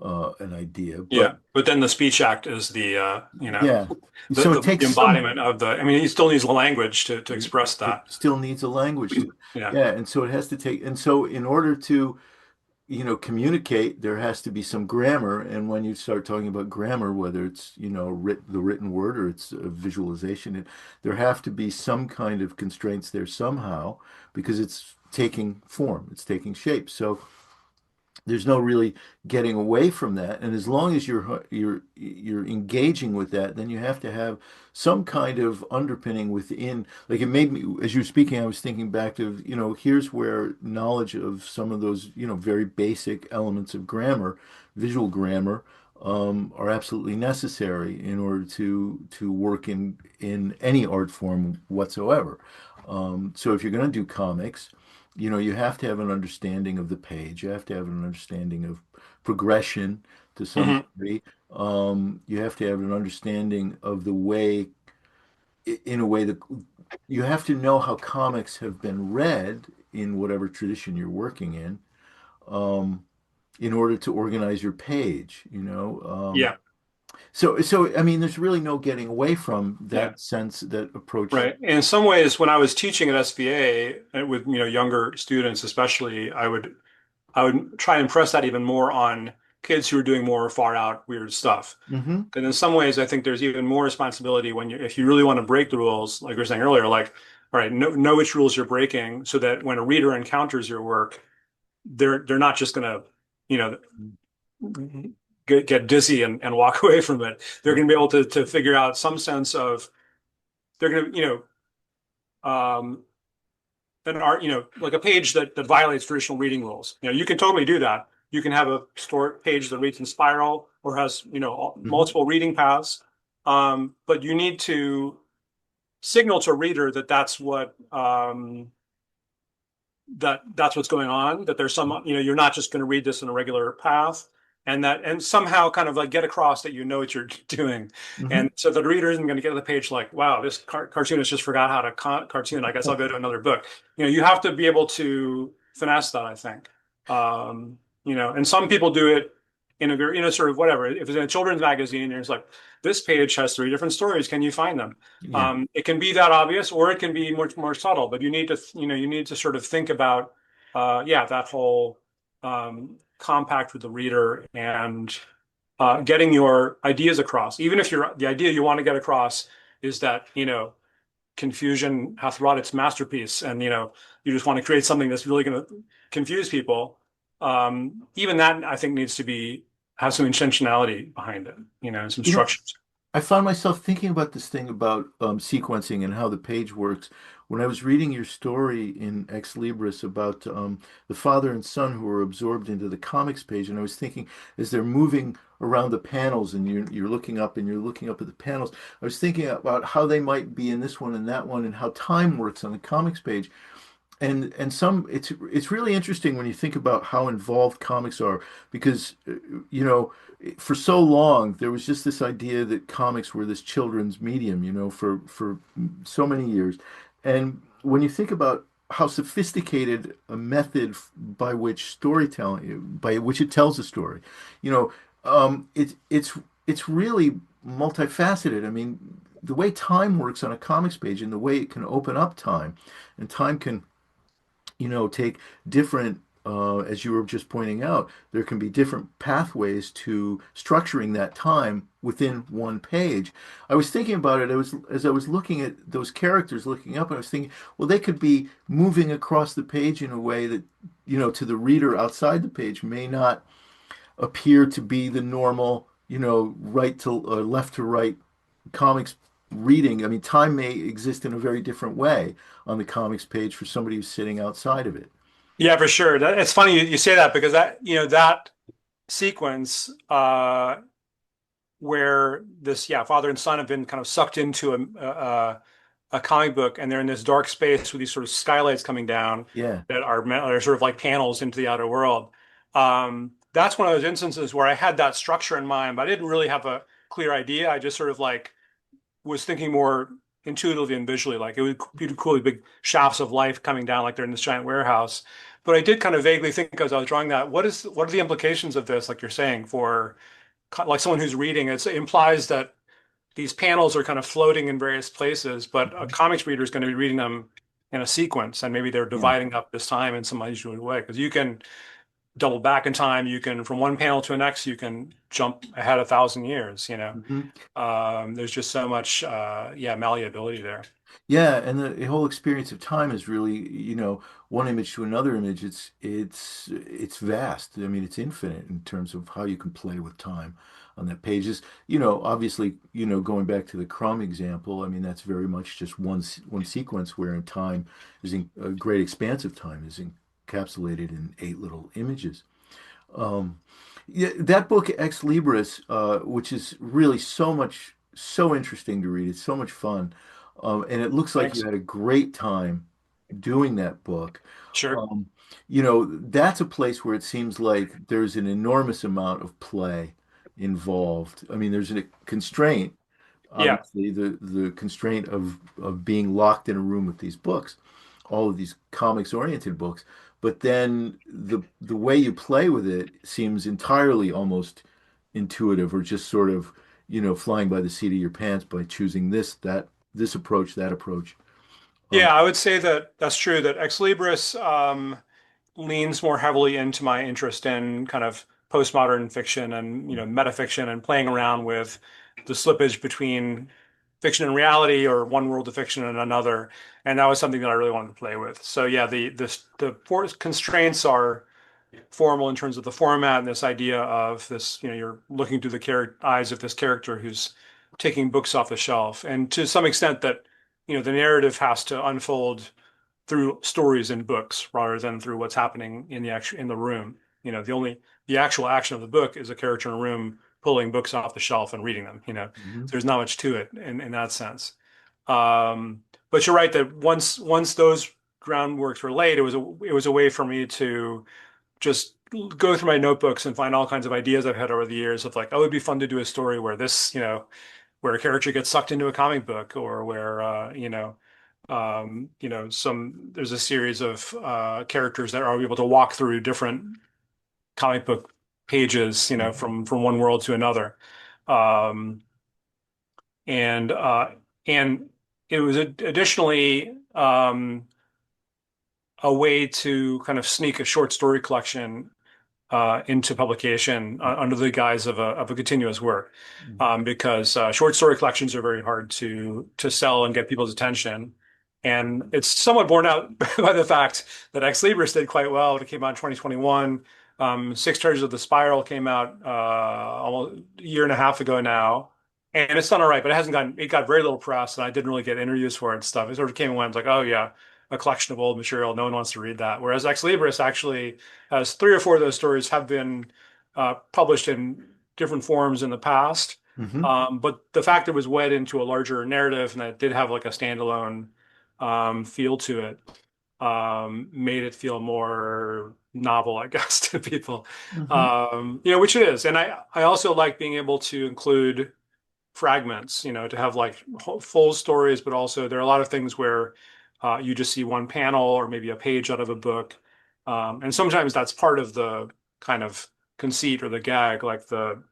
an idea. But Yeah, but then the speech act is yeah, the so it the takes some. embodiment of the. I mean, he still needs language to express It that. still needs a language to. Yeah, Yeah, and so it has to take. And so in order to communicate, there has to be some grammar. And when you start talking about grammar, whether it's, the written word or it's a visualization, there have to be some kind of constraints there somehow because it's taking form, it's taking shape. So there's no really getting away from that. And as long as you're engaging with that, then you have to have some kind of underpinning within. Like it made me, as you were speaking, I was thinking back to, here's where knowledge of some of those, very basic elements of grammar, visual grammar, are absolutely necessary in order to work in any art form whatsoever. So if you're going to do comics, you have to have an understanding of the page. You have to have an understanding of progression to some Hmm. degree. You have to have an understanding of the way, in a way that you have to know how comics have been read in whatever tradition you're working in order to organize your page. Yeah. So I mean, there's really no getting away from Yeah. that sense, that approach. Right. In some ways, when I was teaching at SVA with younger students, especially, I would try and impress that even more on kids who are doing more far out weird stuff. Hmm. And in some ways, I think there's even more responsibility when if you really want to break the rules, like we were saying earlier, like, all right, know which rules you're breaking so that when a reader encounters your work, they're not just gonna, you know, get dizzy and walk away from it. They're gonna be able to figure out some sense of they're gonna, an art, like a page that violates traditional reading rules. You can totally do that. You can have a story page that reads in spiral or has, Hmm. multiple reading paths. But you need to signal to a reader that that's what's going on, that there's some, you're not just going to read this in a regular path, and somehow kind of like get across that you know what you're doing. Hmm. And so the reader isn't going to get to the page like, wow, this cartoonist just forgot how to cartoon. I guess I'll go to another book. You have to be able to finesse that, I think. And some people do it in a very, sort of whatever. If it's in a children's magazine, it's like, this page has three different stories. Can you find them? Yeah. It can be that obvious, or it can be much more subtle. But you need to sort of think about, yeah, that whole compact with the reader and getting your ideas across. Even if the idea you want to get across is that confusion hath wrought its masterpiece, and you just want to create something that's really going to confuse people. Even that, I think, needs to be have some intentionality behind it. Some You know, structures. I found myself thinking about this thing about sequencing and how the page works when I was reading your story in Ex Libris about the father and son who were absorbed into the comics page. And I was thinking, as they're moving around the panels and you're looking up and you're looking up at the panels, I was thinking about how they might be in this one and that one and how time works on the comics page. And some it's really interesting when you think about how involved comics are because you know for so long there was just this idea that comics were this children's medium, for so many years. And when you think about how sophisticated a method by which it tells a story, you know it's really multifaceted. I mean, the way time works on a comics page and the way it can open up time, and time can take different, as you were just pointing out, there can be different pathways to structuring that time within one page. I was thinking about it, as I was looking at those characters looking up, I was thinking, well, they could be moving across the page in a way that, to the reader outside the page may not appear to be the normal, right to left to right comics reading. I mean, time may exist in a very different way on the comics page for somebody who's sitting outside of it. Yeah, for sure. It's funny you say that because that sequence where this father and son have been kind of sucked into a comic book, and they're in this dark space with these sort of skylights coming down Yeah. that are sort of like panels into the outer world. That's one of those instances where I had that structure in mind, but I didn't really have a clear idea. I just sort of like was thinking more intuitively and visually, like it would be cool, big shafts of light coming down like they're in this giant warehouse. But I did kind of vaguely think as I was drawing that, what are the implications of this, like you're saying, for like someone who's reading? It implies that these panels are kind of floating in various places, but a Mhm. comics reader is going to be reading them in a sequence, and maybe they're Yeah. dividing up this time in some unusual way. Because you can double back in time, you can from one panel to the next, you can jump ahead 1,000 years. Hmm. There's just so much, malleability there. Yeah, and the whole experience of time is really, one image to another image. It's vast. I mean, it's infinite in terms of how you can play with time on that page. Is, obviously, going back to the Crumb example, I mean, that's very much just one sequence where in time a great expanse of time is encapsulated in eight little images. Um, Yeah, that book Ex Libris, which is really so interesting to read. It's so much fun, and it looks like you Thanks. had a great time doing that book. Sure. Um, that's a place where it seems like there's an enormous amount of play involved. I mean, there's a constraint, Yeah. obviously, the constraint of being locked in a room with these books, all of these comics oriented books. But then the way you play with it seems entirely almost intuitive, or just sort of, flying by the seat of your pants by choosing this approach, that approach. Yeah, I would say that that's true, that Ex Libris leans more heavily into my interest in kind of postmodern fiction and, metafiction and playing around with the slippage between fiction and reality or one world of fiction and another. And that was something that I really wanted to play with. So yeah, the constraints are formal in terms of the format and this idea of this, you're looking through the eyes of this character who's taking books off the shelf. And to some extent that, the narrative has to unfold through stories in books rather than through what's happening in the room. The actual action of the book is a character in a room pulling books off the shelf and reading them. Mhm. There's not much to it in that sense. But you're right that once those groundworks were laid, it was a way for me to just go through my notebooks and find all kinds of ideas I've had over the years of like, oh, it'd be fun to do a story where where a character gets sucked into a comic book, or where there's a series of characters that are able to walk through different comic book pages, from one world to another. Um, and it was additionally a way to kind of sneak a short story collection into publication under the guise of a continuous work, because short story collections are very hard to sell and get people's attention. And it's somewhat borne out by the fact that Ex Libris did quite well. It came out in 2021. Six Treasures of the Spiral came out almost a year and a half ago now. And it's done all right, but it got very little press, and I didn't really get interviews for it and stuff. It sort of came and went. It's like, oh yeah, a collection of old material. No one wants to read that. Whereas Ex Libris actually has three or four of those stories have been published in different forms in the past. Hmm. But the fact it was wed into a larger narrative and that it did have like a standalone feel to it made it feel more novel, I guess, to people. Hmm. Which it is. And I also like being able to include fragments, to have like full stories, but also there are a lot of things where you just see one panel or maybe a page out of a book. And sometimes that's part of the kind of conceit or the gag, like the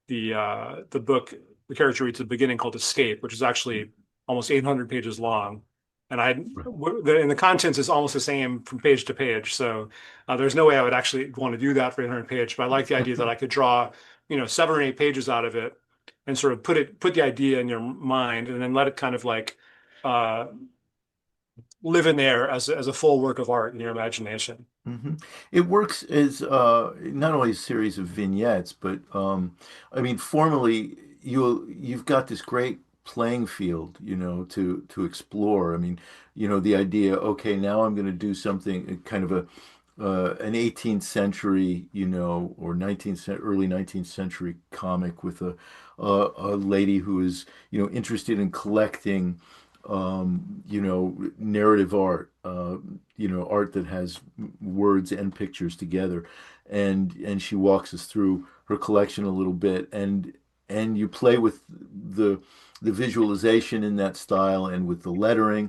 book the character reads at the beginning called Escape, which is actually almost 800 pages long. And the contents is almost the same from page to page. So there's no way I would actually want to do that for 800 pages. But I like the idea that I could draw, 7 or 8 pages out of it and sort of put the idea in your mind and then let it kind of like uh, live in there as a full work of art in your imagination. Hmm. It works as not only a series of vignettes, but I mean, formally, you've got this great playing field, to explore. I mean, the idea, okay, now I'm going to do something kind of an 18th century, or early 19th century comic with a lady who is, interested in collecting, narrative art, art that has words and pictures together, and she walks us through her collection a little bit, and you play with the visualization in that style and with the lettering,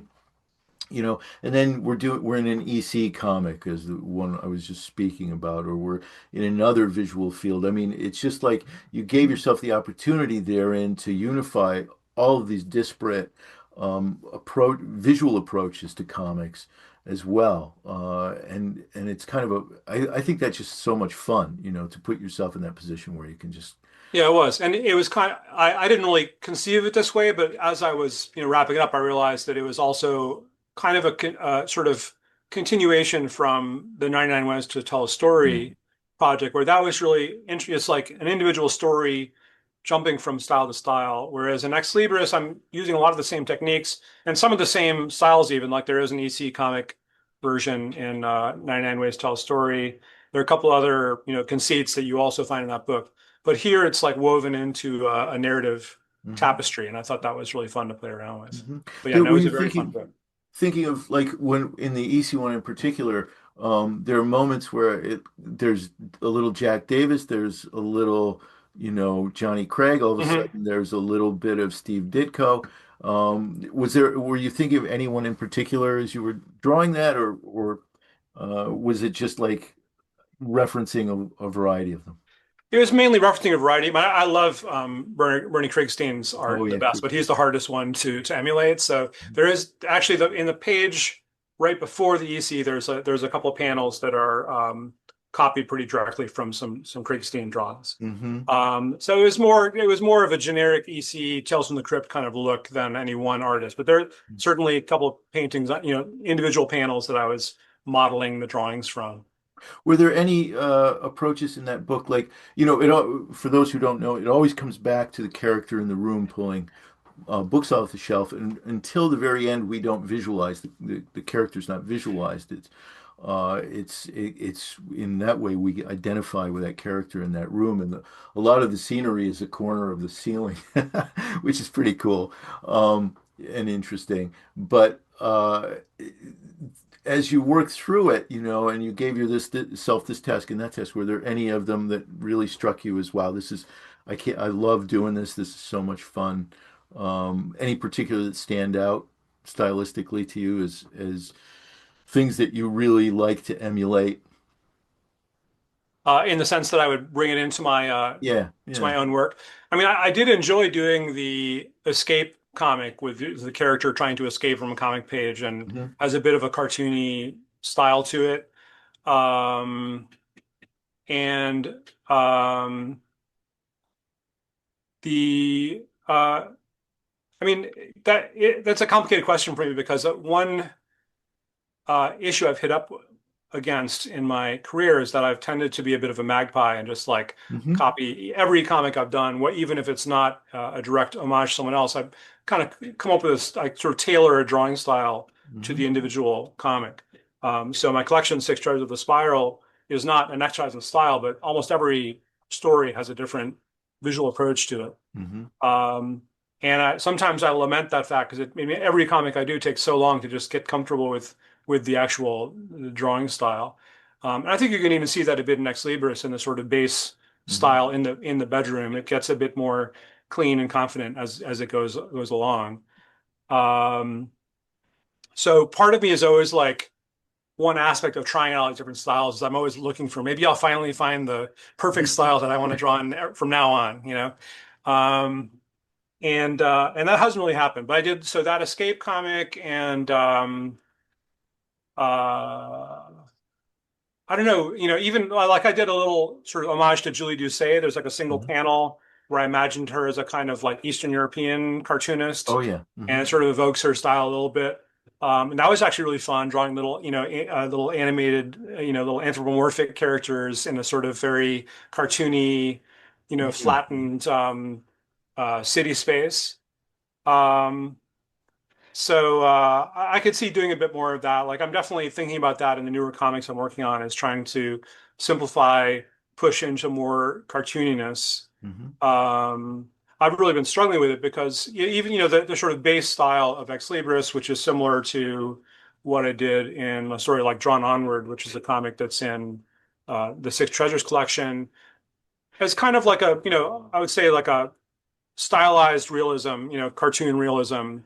and then we're in an EC comic, as the one I was just speaking about, or we're in another visual field. I mean, it's just like you gave yourself the opportunity therein to unify all of these disparate visual approaches to comics as well, and it's kind of I think that's just so much fun, to put yourself in that position where you can just. Yeah, it was. And it was kind of, I didn't really conceive of it this way, but as I was, wrapping it up, I realized that it was also kind of a sort of continuation from the 99 Ways to Tell a Mm. Story project, where that was really interesting. It's like an individual story jumping from style to style. Whereas in Ex Libris, I'm using a lot of the same techniques and some of the same styles, even like there is an EC comic version in 99 Ways to Tell a Story. There are a couple other, conceits that you also find in that book. But here it's like woven into a narrative Hmm. tapestry, and I thought that was really fun to play around with. Hmm. But yeah, no, Were it's you a very fun book. thinking of like when in the EC one in particular, there are moments where there's a little Jack Davis, there's a little, Johnny Craig. All of a Mhm. sudden, there's a little bit of Steve Ditko. Were you thinking of anyone in particular as you were drawing that, or was it just like referencing a variety of them? It was mainly referencing a variety. I love Bernie Kriegstein's Oh art the yeah, best, but he's the hardest one to emulate. So there is actually in the page right before the EC, there's a couple of panels that are copied pretty directly from some Kriegstein drawings. mm-hmm. So it was more of a generic EC Tales from the Crypt kind of look than any one artist. But there are certainly a couple of paintings, individual panels that I was modeling the drawings from. Were there any approaches in that book, like for those who don't know, it always comes back to the character in the room pulling books off the shelf, and until the very end, we don't visualize the character's not visualized. It's in that way we identify with that character in that room, and a lot of the scenery is a corner of the ceiling, which is pretty cool and interesting. But as you work through it, and you gave yourself this task and that task, were there any of them that really struck you as, wow, I can't, I love doing this. This is so much fun. Any particular that stand out stylistically to you as things that you really like to emulate? In the sense that I would bring it into my Yeah, to yeah. my own work. I mean, I did enjoy doing the escape comic with the character trying to escape from a comic page and Hmm. has a bit of a cartoony style to it. Um, and the I mean that's a complicated question for me because one issue I've hit up against in my career is that I've tended to be a bit of a magpie and just like Hmm. copy every comic I've done, even if it's not a direct homage to someone else. I've kind of come up with this, like sort of tailor a drawing style to the Hmm. individual comic. So my collection, Six Treasures of the Spiral, is not an exercise in style, but almost every story has a different visual approach to it. Hmm. And sometimes I lament that fact because I mean, every comic I do takes so long to just get comfortable with the actual drawing style. And I think you can even see that a bit in Ex Libris in the sort of base Hmm. style in the bedroom. It gets a bit more clean and confident as it goes along. Um, so part of me is always like one aspect of trying out like different styles is I'm always looking for maybe I'll finally find the perfect style that I want to draw in from now on. Um, and that hasn't really happened. But I did so that escape comic and uh I don't know, even like I did a little sort of homage to Julie Doucet. There's like a single Hmm. panel where I imagined her as a kind of like Eastern European cartoonist, Oh yeah. and Hmm. it sort of evokes her style a little bit. And that was actually really fun, drawing little, little animated, little anthropomorphic characters in a sort of very cartoony, Hmm. flattened city space. Um, so I could see doing a bit more of that. Like I'm definitely thinking about that in the newer comics I'm working on, is trying to simplify, push into more cartooniness. Hmm. I've really been struggling with it because even the sort of base style of Ex Libris, which is similar to what I did in a story like Drawn Onward, which is a comic that's in the Six Treasures collection, is kind of like I would say like a stylized realism, cartoon realism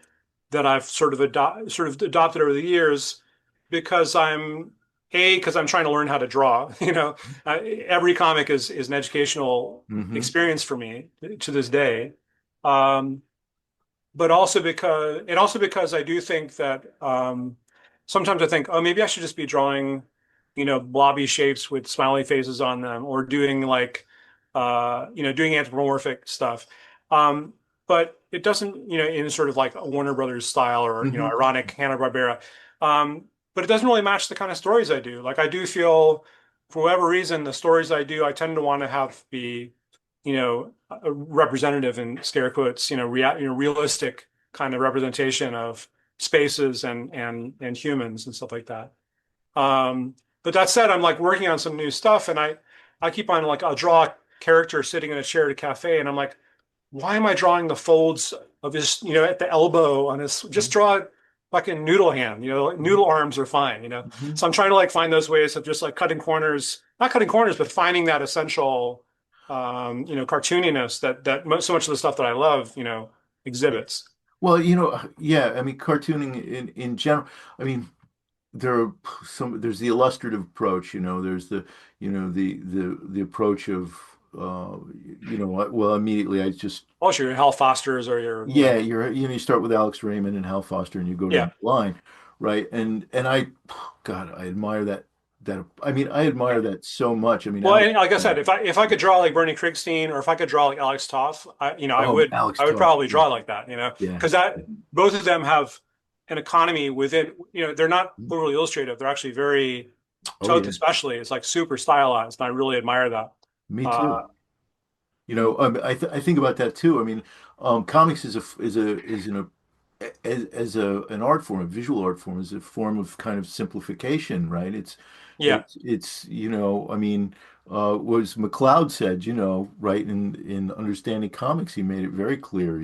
that I've sort of adopted over the years because I'm trying to learn how to draw. Every comic is an educational Hmm. experience for me to this day. Um, but also because I do think that sometimes I think, oh, maybe I should just be drawing, blobby shapes with smiley faces on them, or doing like, doing anthropomorphic stuff. Um, but it doesn't, in sort of like a Warner Brothers style or Hmm. ironic Hanna-Barbera. Um, but it doesn't really match the kind of stories I do. Like I do feel, for whatever reason, the stories I do, I tend to want to have be a representative in scare quotes, realistic kind of representation of spaces and humans and stuff like that. But that said, I'm like working on some new stuff, and I keep on like I'll draw a character sitting in a chair at a cafe, and I'm like, why am I drawing the folds of his, at the elbow on his? Just draw a fucking noodle hand, like Mhm. noodle arms are fine, Mhm. So I'm trying to like find those ways of just like cutting corners, not cutting corners, but finding that essential, cartooniness that so much of the stuff that I love, Yeah. exhibits. Well, yeah, I mean, cartooning in general, I mean, there are there's the illustrative approach, there's the approach of well, immediately I just Also, your Hal Fosters or your, yeah, you start with Alex Raymond and Hal Foster and you go yeah. down the line, right? And I God, I admire that I mean, I admire that so much. I mean, Well, Alex and like I said, if I could draw like Bernie Krigstein or if I could draw like Alex Toth, I oh, would Alex I would Toth. probably Yeah. draw like that, Yeah. because that both of them have an economy within, they're not overly illustrative. They're actually very Oh Toth yeah. especially is like super stylized, and I really admire that. Me Uh, too. I think about that too. I mean, comics is as an art form, a visual art form, is a form of kind of simplification, right? yeah, I mean, was McLeod said, right in understanding comics, he made it very clear,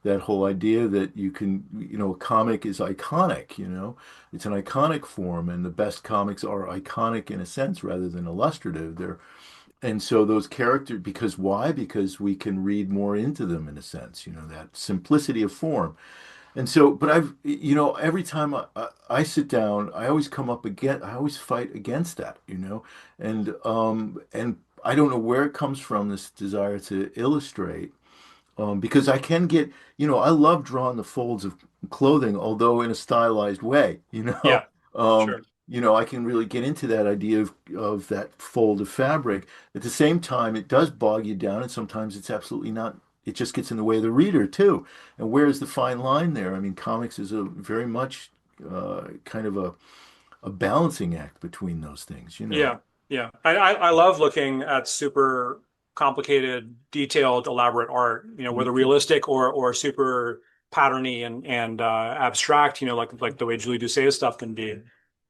that whole idea that you can, a comic is iconic, it's an iconic form, and the best comics are iconic in a sense rather than illustrative. And so those characters, because why? Because we can read more into them in a sense, that simplicity of form. And so, but every time I sit down, I always come up again, I always fight against that, and I don't know where it comes from, this desire to illustrate, because I can get, I love drawing the folds of clothing, although in a stylized way, yeah, um, sure, I can really get into that idea of that fold of fabric. At the same time, it does bog you down, and sometimes it's absolutely not. It just gets in the way of the reader too. And where's the fine line there? I mean, comics is a very much kind of a balancing act between those things. yeah, yeah. I love looking at super complicated, detailed, elaborate art, Me whether too. realistic or super patterny and abstract, like the way Julie Doucet's stuff can be.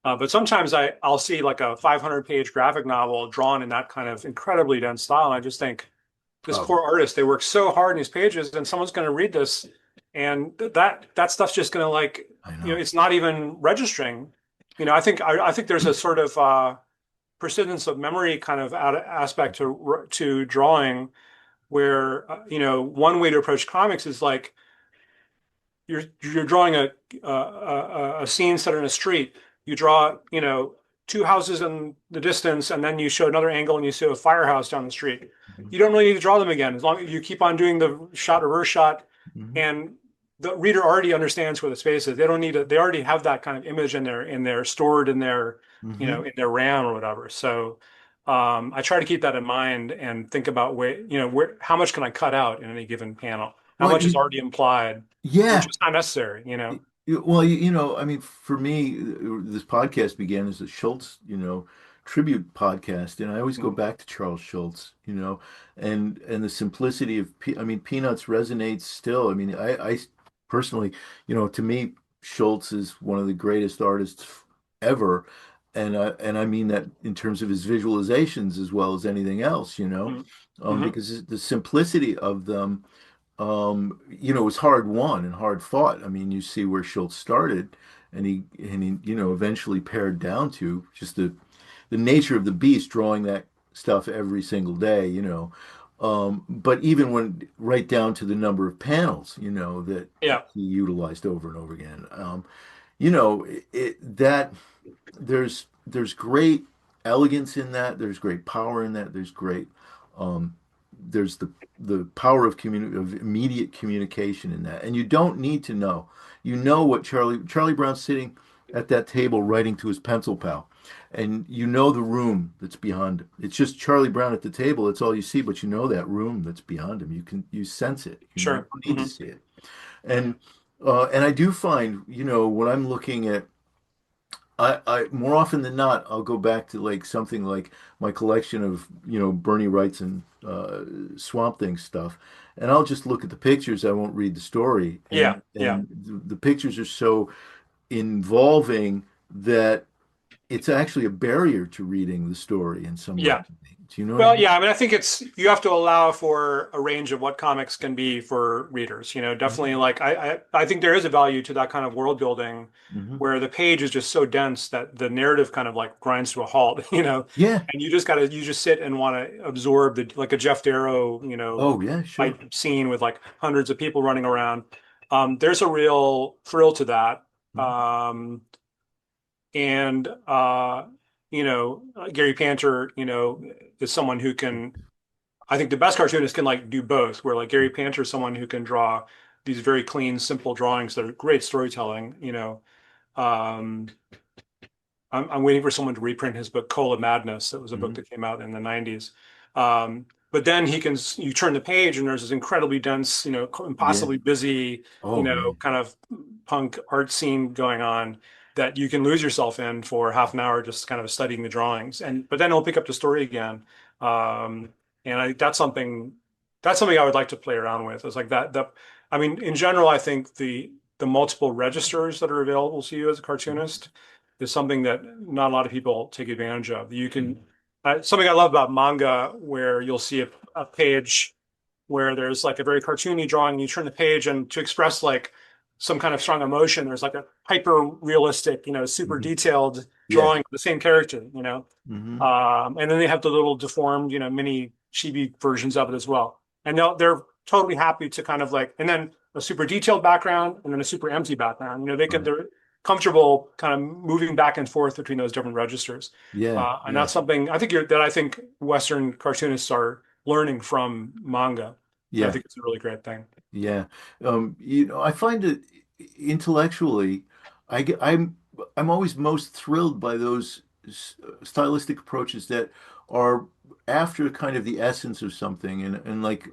But sometimes I'll see like a 500-page graphic novel drawn in that kind of incredibly dense style, and I just think this Oh, poor artist, they work so hard in these pages, and someone's going to read this, and that stuff's just going to like, I know. it's not even registering. I think there's a sort of persistence of memory kind of aspect to drawing where one way to approach comics is like you're drawing a scene set in a street. You draw, two houses in the distance, and then you show another angle, and you see a firehouse down the street. Mhm. You don't really need to draw them again as long as you keep on doing the shot reverse shot, Mhm. and the reader already understands where the space is. They don't need to. They already have that kind of image in their stored in their Mhm. in their RAM or whatever. So. I try to keep that in mind and think about how much can I cut out in any given panel? How Well, much is already implied? Which yeah. is not necessary. Well, I mean, for me, this podcast began as a Schultz, tribute podcast, and I always go Mhm. back to Charles Schultz, and the simplicity of, I mean, Peanuts resonates still. I mean, I personally, to me, Schultz is one of the greatest artists ever, and I mean that in terms of his visualizations as well as anything else, Mhm. Mhm. because the simplicity of them it was hard won and hard fought. I mean, you see where Schultz started, and he eventually pared down to just the nature of the beast, drawing that stuff every single day. But even when right down to the number of panels, that Yeah, he utilized over and over again. You know, that there's great elegance in that. There's great power in that. Um, there's the power of immediate communication in that, and you don't need to know. You know what Charlie Brown's sitting at that table writing to his pencil pal, and you know the room that's beyond him. It's just Charlie Brown at the table. That's all you see, but you know that room that's beyond him. You sense it. You sure. don't need to Hmm. see it. And I do find, when I'm looking at I more often than not, I'll go back to like something like my collection of, Bernie Wrightson Swamp Thing stuff, and I'll just look at the pictures. I won't read the story, Yeah, and yeah, the pictures are so involving that it's actually a barrier to reading the story in some way. Yeah. Do you know what I Well, mean? yeah, I mean, I think it's you have to allow for a range of what comics can be for readers. Definitely Hmm. like I think there is a value to that kind of world building Hmm. where the page is just so dense that the narrative kind of like grinds to a halt, Yeah. and you just sit and want to absorb the like a Jeff Darrow, Oh, yeah, sure. fight scene with like hundreds of people running around. There's a real thrill to that. Mhm. Um, and Gary Panter, is someone who can I think the best cartoonists can like do both, where like Gary Panter is someone who can draw these very clean, simple drawings that are great storytelling. Um, I'm waiting for someone to reprint his book Cola Madness. That was a book Mhm. that came out in the 90s. But then you turn the page and there's this incredibly dense, Yeah. impossibly busy, Oh, yeah. kind of punk art scene going on that you can lose yourself in for half an hour just kind of studying the drawings. But then it'll pick up the story again. Um, and that's something I would like to play around with. It's like I mean, in general, I think the multiple registers that are available to you as a Mhm. cartoonist is something that not a lot of people take advantage of. Mhm. Something I love about manga, where you'll see a page where there's like a very cartoony drawing, and you turn the page, and to express like some kind of strong emotion, there's like a hyper realistic, super Mhm. detailed Yeah. drawing of the same character. Hmm. And then they have the little deformed, mini chibi versions of it as well. And they're totally happy to kind of like, and then a super detailed background and then a super empty background. Right. They're comfortable kind of moving back and forth between those different registers. Yeah. And Yeah. that's something I think Western cartoonists are learning from manga. And I Yeah. think it's a really great thing. Yeah. I find it intellectually, I'm always most thrilled by those stylistic approaches that are after kind of the essence of something. And like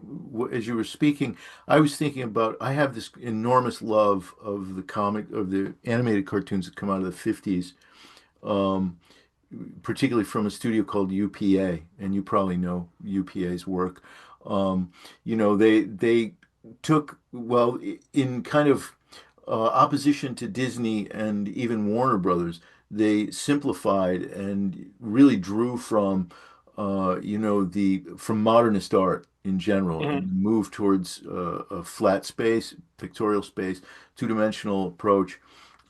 as you were speaking, I was thinking about I have this enormous love of the animated cartoons that come out of the 50s. Um, Particularly from a studio called UPA, and you probably know UPA's work. They took well in kind of opposition to Disney and even Warner Brothers. They simplified and really drew from the from modernist art in general Mhm. and moved towards a flat space, pictorial space, two-dimensional approach.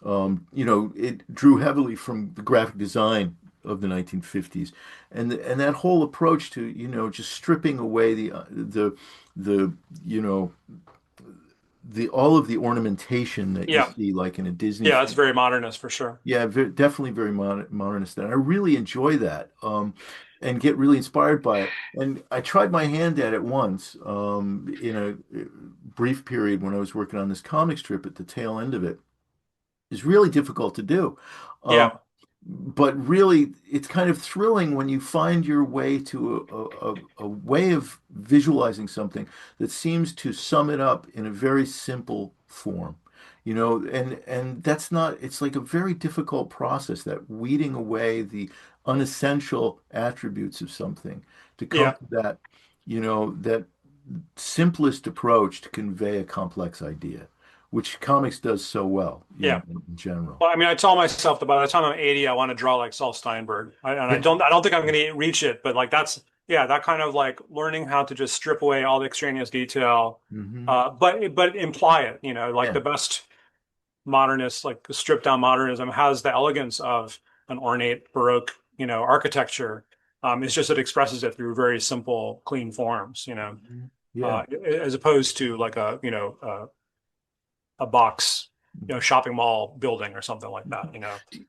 It drew heavily from the graphic design of the 1950s, and that whole approach to just stripping away the you know the all of the ornamentation that you Yeah. see like in a Disney Yeah, it's film. very modernist for sure. Yeah, definitely very modernist, and I really enjoy that, and get really inspired by it. And I tried my hand at it once, in a brief period when I was working on this comic strip at the tail end of it. Is really difficult to do. Um, Yeah. but really, it's kind of thrilling when you find your way to a way of visualizing something that seems to sum it up in a very simple form. And that's not, it's like a very difficult process, that weeding away the unessential attributes of something to come Yeah. to that simplest approach to convey a complex idea, which comics does so well, Yeah. in general. Well, I mean, I tell myself that by the time I'm 80, I want to draw like Saul Steinberg. And Yeah. I don't think I'm going to reach it, but like yeah, that kind of like learning how to just strip away all the extraneous detail, Hmm. but imply it, like Yeah. the best modernist, like stripped down modernism has the elegance of an ornate Baroque, architecture. It's just it expresses it through very simple, clean forms, Mhm. Yeah. as opposed to like a box, shopping mall building or something like that. Do,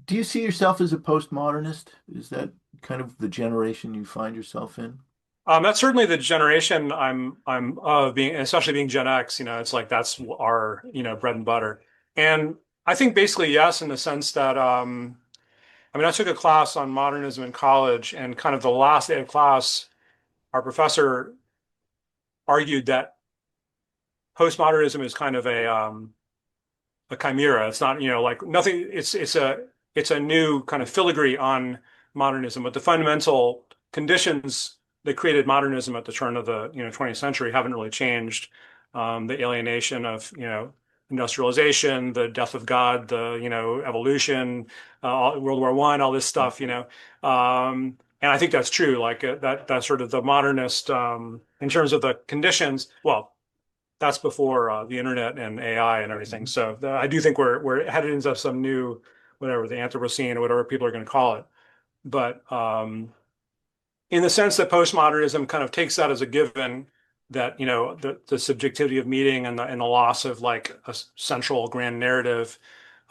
do you see yourself as a postmodernist? Is that kind of the generation you find yourself in? That's certainly the generation I'm of being, especially being Gen X. It's like that's our bread and butter. And I think basically yes, in the sense that I mean I took a class on modernism in college, and kind of the last day of class, our professor argued that postmodernism is kind of a chimera. It's not, like nothing. It's a new kind of filigree on modernism, but the fundamental conditions that created modernism at the turn of the 20th century haven't really changed. The alienation of industrialization, the death of God, the evolution, World War I, all this stuff, and I think that's true. Like that's sort of the modernist in terms of the conditions. Well, that's before the internet and AI and everything. So I do think we're headed into some new, whatever, the Anthropocene or whatever people are going to call it. But in the sense that postmodernism kind of takes that as a given, that the subjectivity of meaning and the loss of like a central grand narrative,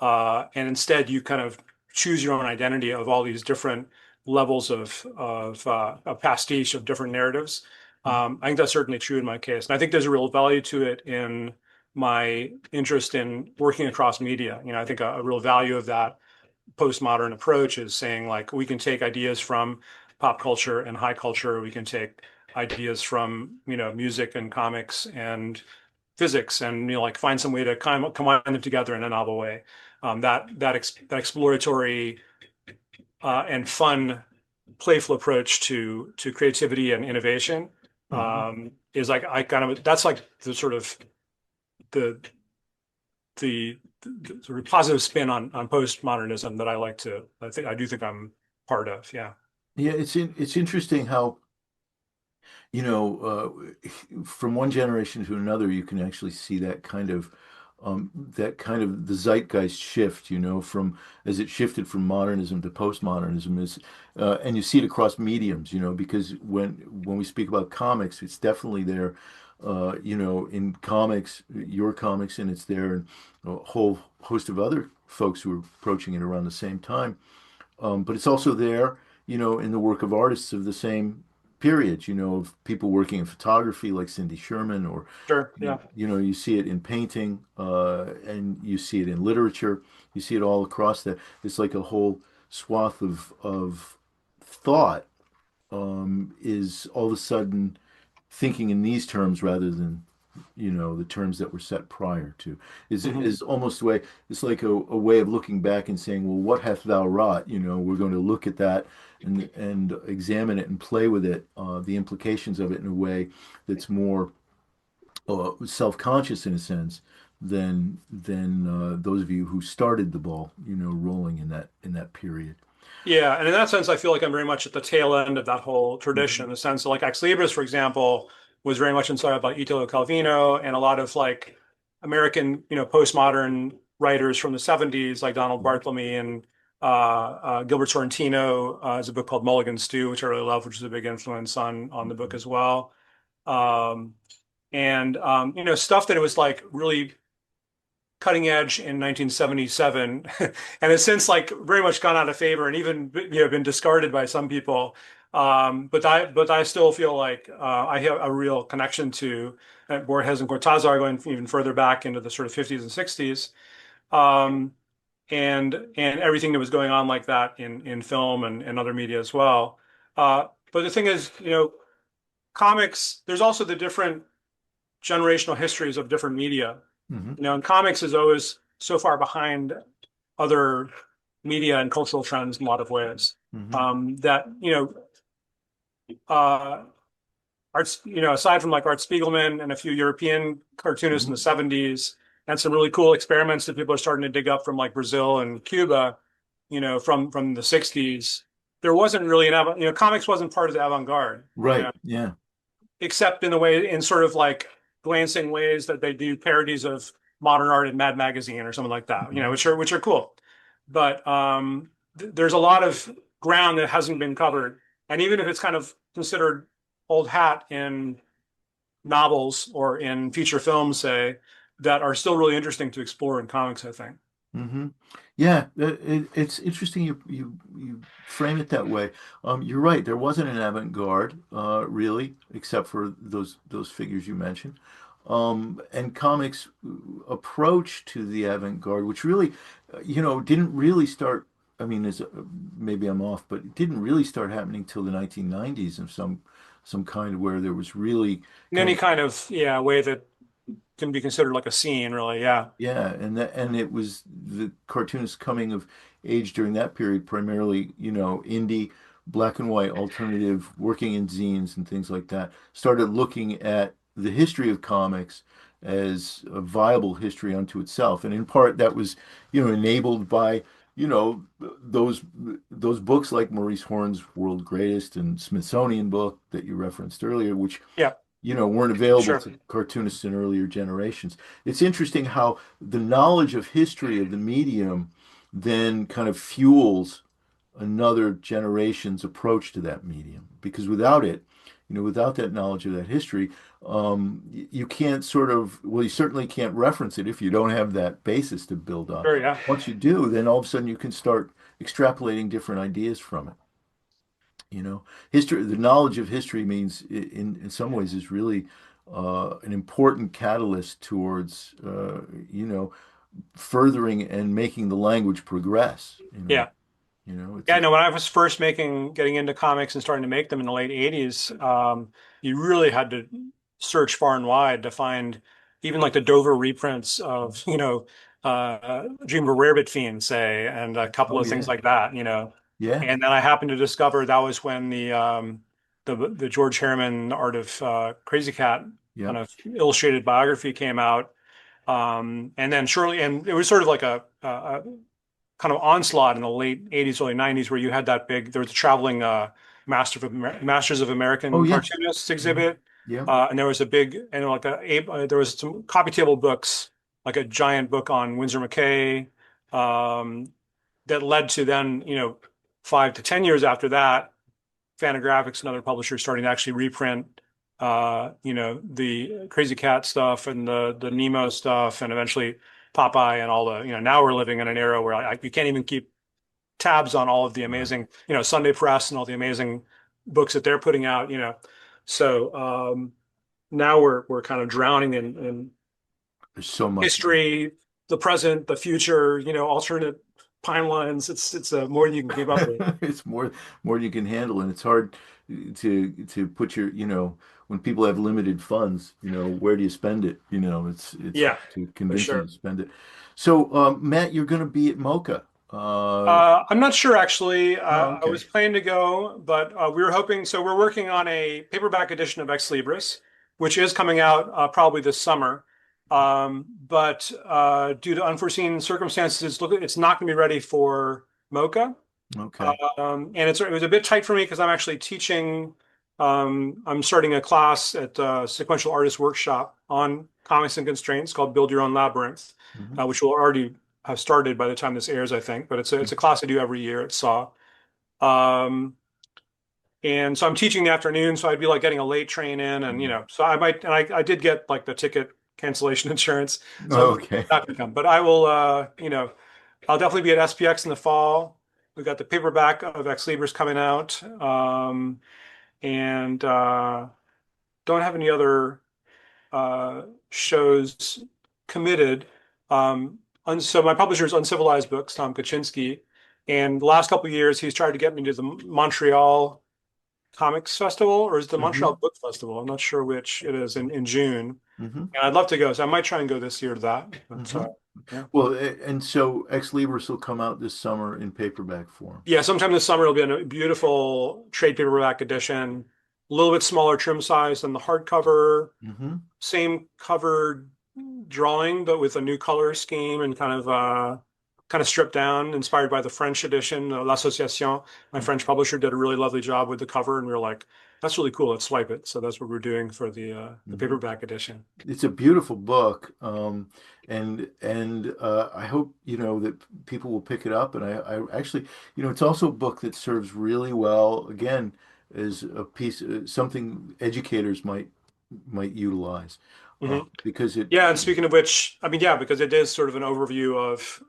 and instead you kind of choose your own identity of all these different levels of a pastiche of different narratives. I think that's certainly true in my case, and I think there's a real value to it in my interest in working across media. I think a real value of that postmodern approach is saying like we can take ideas from pop culture and high culture, we can take ideas from music and comics and physics, and like find some way to kind of combine them together in a novel way. That exploratory and fun, playful approach to creativity and innovation is like I kind of that's like the sort of the the sort of positive spin on postmodernism that I do think I'm part of. Yeah. Yeah, it's interesting how, from one generation to another, you can actually see that kind of the zeitgeist shift, from as it shifted from modernism to postmodernism and you see it across mediums, because when we speak about comics, it's definitely there, in comics, your comics, and it's there, and a whole host of other folks who are approaching it around the same time. But it's also there, in the work of artists of the same period, of people working in photography like Cindy Sherman, or, Sure. Yeah. you see it in painting, and you see it in literature. You see it all across that. It's like a whole swath of thought, is all of a sudden thinking in these terms rather than the terms that were set prior to Hmm. is almost a way. It's like a way of looking back and saying, well, what hath thou wrought? We're going to look at that and examine it and play with it, the implications of it in a way that's more self-conscious in a sense than those of you who started the ball rolling in that period. Yeah, and in that sense, I feel like I'm very much at the tail end of that whole tradition. Hmm. In the sense that, like, Ex Libris, for example, was very much inspired by Italo Calvino and a lot of like American, postmodern writers from the '70s, like Donald Barthelme and Gilbert Sorrentino. Has a book called Mulligan Stew, which I really love, which is a big influence on the book as well. Um, and stuff that it was like really cutting edge in 1977 and has since like very much gone out of favor and even been discarded by some people. But I still feel like I have a real connection to Borges and Cortázar, going even further back into the sort of 50s and 60s, um, and everything that was going on like that in film and other media as well. But the thing is, comics, there's also the different generational histories of different media. Hmm. And comics is always so far behind other media and cultural trends in a lot of ways. Hmm. That uh, arts, aside from like Art Spiegelman and a few European cartoonists in Hmm. the '70s, and some really cool experiments that people are starting to dig up from like Brazil and Cuba, from the '60s. There wasn't really comics wasn't part of the avant-garde, Right. Yeah. except in sort of like glancing ways that they do parodies of modern art in Mad Magazine or something like that, Hmm. which are cool. But there's a lot of ground that hasn't been covered, and even if it's kind of considered old hat in novels or in feature films, say, that are still really interesting to explore in comics, I think. Hmm. Yeah, it's interesting you frame it that way. You're right. There wasn't an avant-garde, really, except for those figures you mentioned. And comics approach to the avant-garde, which really, didn't really start. I mean, maybe I'm off, but it didn't really start happening till the 1990s of some kind, where there was really In kind any of. kind of way that can be considered like a scene, really, yeah. Yeah, and it was the cartoonists coming of age during that period, primarily, indie, black and white, alternative, working in zines and things like that, started looking at the history of comics as a viable history unto itself. And in part, that was, enabled by, those books like Maurice Horn's World Greatest and Smithsonian book that you referenced earlier, which Yeah, weren't available sure. to cartoonists in earlier generations. It's interesting how the knowledge of history of the medium then kind of fuels another generation's approach to that medium. Because without it, without that knowledge of that history, you can't well, you certainly can't reference it if you don't have that basis to build on. Sure, yeah. Once you do, then all of a sudden you can start extrapolating different ideas from it. History, the knowledge of history means in some ways is really an important catalyst towards, furthering and making the language progress. Yeah. It's Yeah, no, when I was first getting into comics and starting to make them in the late 80s, you really had to search far and wide to find even like the Dover reprints of, Dream of a Rarebit Fiend, say, and a couple oh of things yeah, like that, yeah, And then I happened to discover that was when the George Harriman Art of Crazy Cat yeah. kind of illustrated biography came out. And then shortly, and it was sort of like a kind of onslaught in the late 80s, early 90s, where you had there was a traveling Masters of Oh American yeah, Cartoonists hmm, exhibit. yeah. And there was a big, and like there was some coffee table books, like a giant book on Winsor McCay, um, that led to then, 5 to 10 years after that, Fantagraphics and other publishers starting to actually reprint, the Crazy Cat stuff and the Nemo stuff, and eventually Popeye and all the, now we're living in an era where you can't even keep tabs on all of the Right. amazing, Sunday Press and all the amazing books that they're putting out. So now we're kind of drowning in There's so much. history, the present, the future, alternate timelines. It's more than you can keep up with. It's more than you can handle, and it's hard to put when people have limited funds, where do you spend it? It's hard Yeah, to for convince them to sure. spend it. So, Matt, you're going to be at MoCA. I'm not sure actually. Oh, I okay. was planning to go, but we were hoping. So we're working on a paperback edition of Ex Libris, which is coming out probably this summer. But due to unforeseen circumstances, it's not going to be ready for MoCA. Okay. And it was a bit tight for me because I'm actually teaching. I'm starting a class at Sequential Artist Workshop on comics and constraints called Build Your Own Labyrinth, Hmm. which will already have started by the time this airs, I think. But it's a class I do every year at SAW. Um, and so I'm teaching the afternoon, so I'd be like getting a late train in, and so I might, and I did get like the ticket cancellation insurance, so I'm Okay. not gonna come. But I will, I'll definitely be at SPX in the fall. We've got the paperback of Ex Libris coming out, and don't have any other shows committed. So my publisher is Uncivilized Books, Tom Kaczynski, and the last couple of years he's tried to get me to the Montreal Comics Festival, or is it the Hmm. Montreal Book Festival? I'm not sure which it is in June. Hmm. And I'd love to go, so I might try and go this year to that. But Hmm. yeah. Well, and so Ex Libris will come out this summer in paperback form. Yeah, sometime this summer it'll be in a beautiful trade paperback edition, a little bit smaller trim size than the hardcover, Hmm. same cover drawing, but with a new color scheme and kind of stripped down, inspired by the French edition, L'Association. My French publisher did a really lovely job with the cover, and we were like, "That's really cool. Let's swipe it." So that's what we're doing for the Hmm. paperback edition. It's a beautiful book, and I hope that people will pick it up. And I actually, it's also a book that serves really well again as a piece, something educators might utilize, Hmm. because it. Yeah, and speaking of which, I mean, yeah, because it is sort of an overview of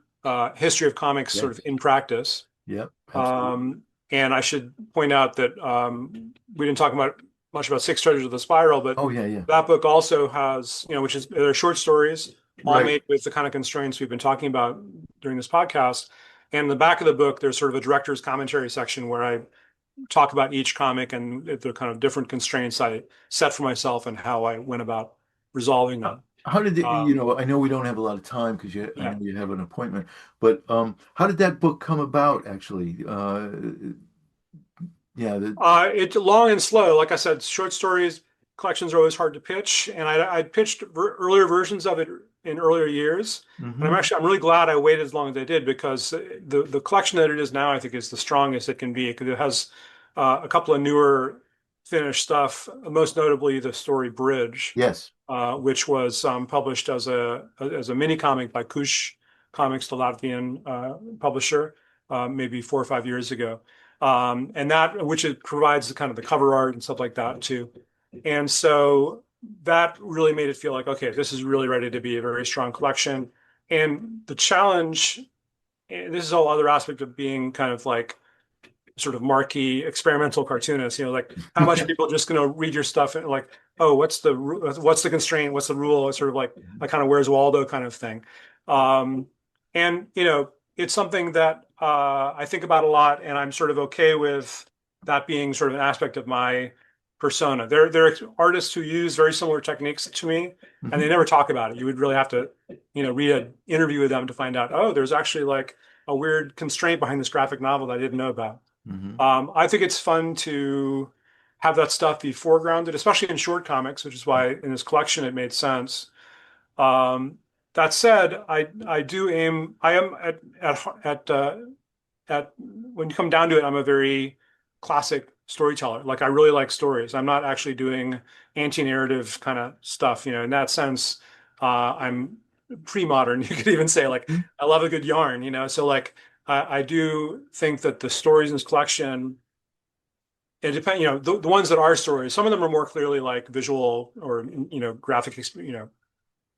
history of comics, sort of Yes. in practice. Yep. Absolutely. Um, and I should point out that we didn't talk about much about Six Treasures of the Spiral, but Oh yeah, yeah. that book also has, which is they're short stories, all Right. made with the kind of constraints we've been talking about during this podcast. And in the back of the book, there's sort of a director's commentary section where I talk about each comic and the kind of different constraints I set for myself and how I went about resolving How them. how did it, Um, I know we don't have a lot of time because I yeah. know you have an appointment, but how did that book come about actually? Yeah, It's long and slow. Like I said, short stories. collections are always hard to pitch, and I pitched earlier versions of it in earlier years. And Hmm. I'm really glad I waited as long as I did, because the collection that it is now, I think, is the strongest it can be, because it has a couple of newer finished stuff, most notably the story Bridge, Yes. which was published as a mini comic by Kush Comics, the Latvian publisher, maybe 4 or 5 years ago. And that, which it provides the kind of the cover art and stuff like that too. And so that really made it feel like, okay, this is really ready to be a very strong collection. And the challenge, and this is a whole other aspect of being kind of like sort of marquee experimental cartoonist, like how much are people just going to read your stuff and like, oh, what's the constraint? What's the rule? It's sort of like a kind of Where's Waldo kind of thing. Um, and, it's something that I think about a lot, and I'm sort of okay with that being sort of an aspect of my persona. There are artists who use very similar techniques to me, and they Hmm. never talk about it. You would really have to, read an interview with them to find out, oh, there's actually like a weird constraint behind this graphic novel that I didn't know about. Hmm. I think it's fun to have that stuff be foregrounded, especially in short comics, which is why in this collection it made sense. Um, that said, I am at when you come down to it, I'm a very classic storyteller. Like I really like stories. I'm not actually doing anti-narrative kind of stuff. In that sense, I'm pre-modern. You could even say like I love a good yarn. So like I do think that the stories in this collection, it depends. The ones that are stories, some of them are more clearly like visual or graphic,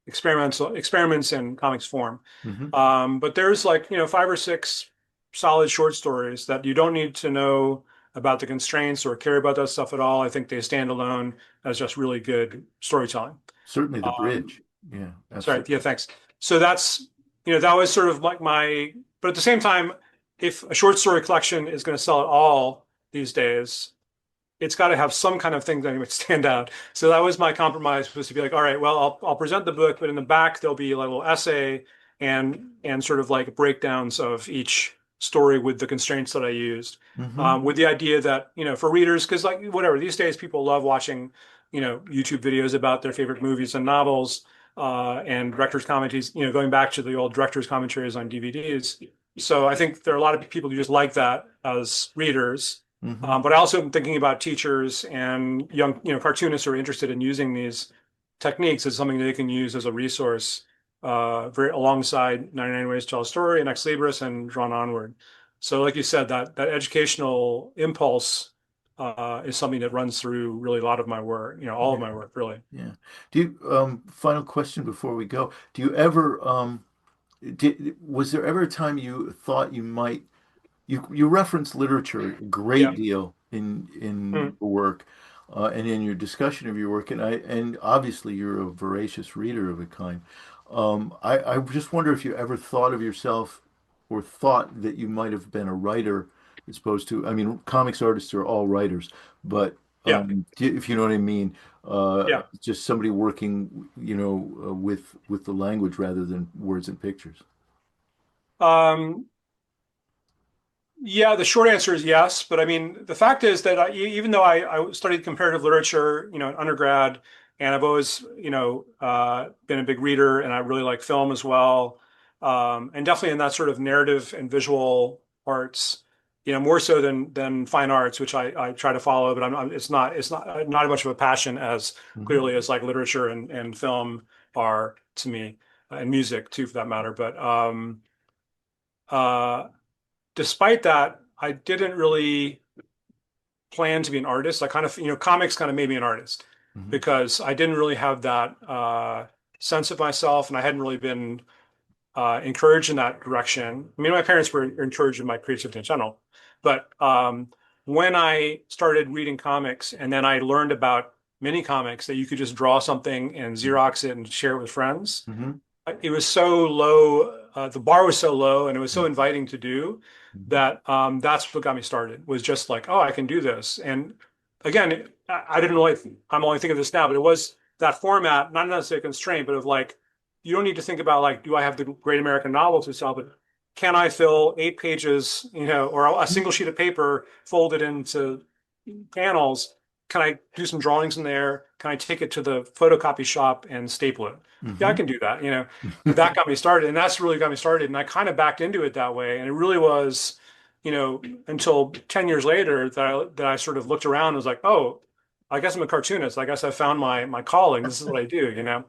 experiments in comics form. Hmm. But there's like, 5 or 6 solid short stories that you don't need to know about the constraints or care about that stuff at all. I think they stand alone as just really good storytelling. Certainly the Um, bridge. Yeah, Sorry, absolutely. yeah, thanks. So that's, that was sort of like but at the same time, if a short story collection is going to sell at all these days, it's got to have some kind of thing that would stand out. So that was my compromise, was to be like, all right, well, I'll present the book, but in the back there'll be a little essay and sort of like breakdowns of each story with the constraints that I used, Hmm. with the idea that for readers, because like whatever these days people love watching YouTube videos about their favorite movies and novels, and directors' commentaries, going back to the old directors' commentaries on DVDs. So I think there are a lot of people who just like that as readers. Hmm. But I also am thinking about teachers and young, cartoonists who are interested in using these techniques as something they can use as a resource, very alongside 99 Ways to Tell a Story and Ex Libris and Drawn Onward. So, like you said, that educational impulse is something that runs through really a lot of my work, all of Yeah, my work, really. yeah. Do you, final question before we go. Do you ever, was there ever a time you thought you might, you reference literature a great Yeah. deal in Mm. your work, and in your discussion of your work, and obviously you're a voracious reader of a kind. I just wonder if you ever thought of yourself or thought that you might have been a writer as opposed to, I mean, comics artists are all writers, but Yeah. if you know what I mean, Yeah. just somebody working, with the language rather than words and pictures. Um, Yeah, the short answer is yes. But I mean, the fact is that even though I studied comparative literature, in undergrad, and I've always, been a big reader, and I really like film as well, and definitely in that sort of narrative and visual arts, more so than fine arts, which I try to follow, but it's not as much of a passion as Hmm. clearly as like literature and film are to me, and music too, for that matter. But uh, despite that, I didn't really plan to be an artist. I kind of, comics kind of made me an artist, Hmm. because I didn't really have that sense of myself, and I hadn't really been encouraged in that direction. I mean, my parents were encouraged in my creativity in general, but when I started reading comics, and then I learned about mini comics, that you could just draw something and Xerox it and share it with friends, Hmm. it was so low, the bar was so low, and it was so inviting to do, Hmm. that that's what got me started, was just like, oh, I can do this. And again, I didn't really, I'm only thinking of this now, but it was that format, not necessarily a constraint, but of like, you don't need to think about like, do I have the great American novel to sell, but can I fill 8 pages, or a single sheet of paper folded into panels can I do some drawings in there? Can I take it to the photocopy shop and staple it? Yeah, I Mm-hmm. can do that. That got me started, and that's really got me started. And I kind of backed into it that way. And it really was, until 10 years later that I sort of looked around and was like, oh, I guess I'm a cartoonist. I guess I found my calling. This is what I do.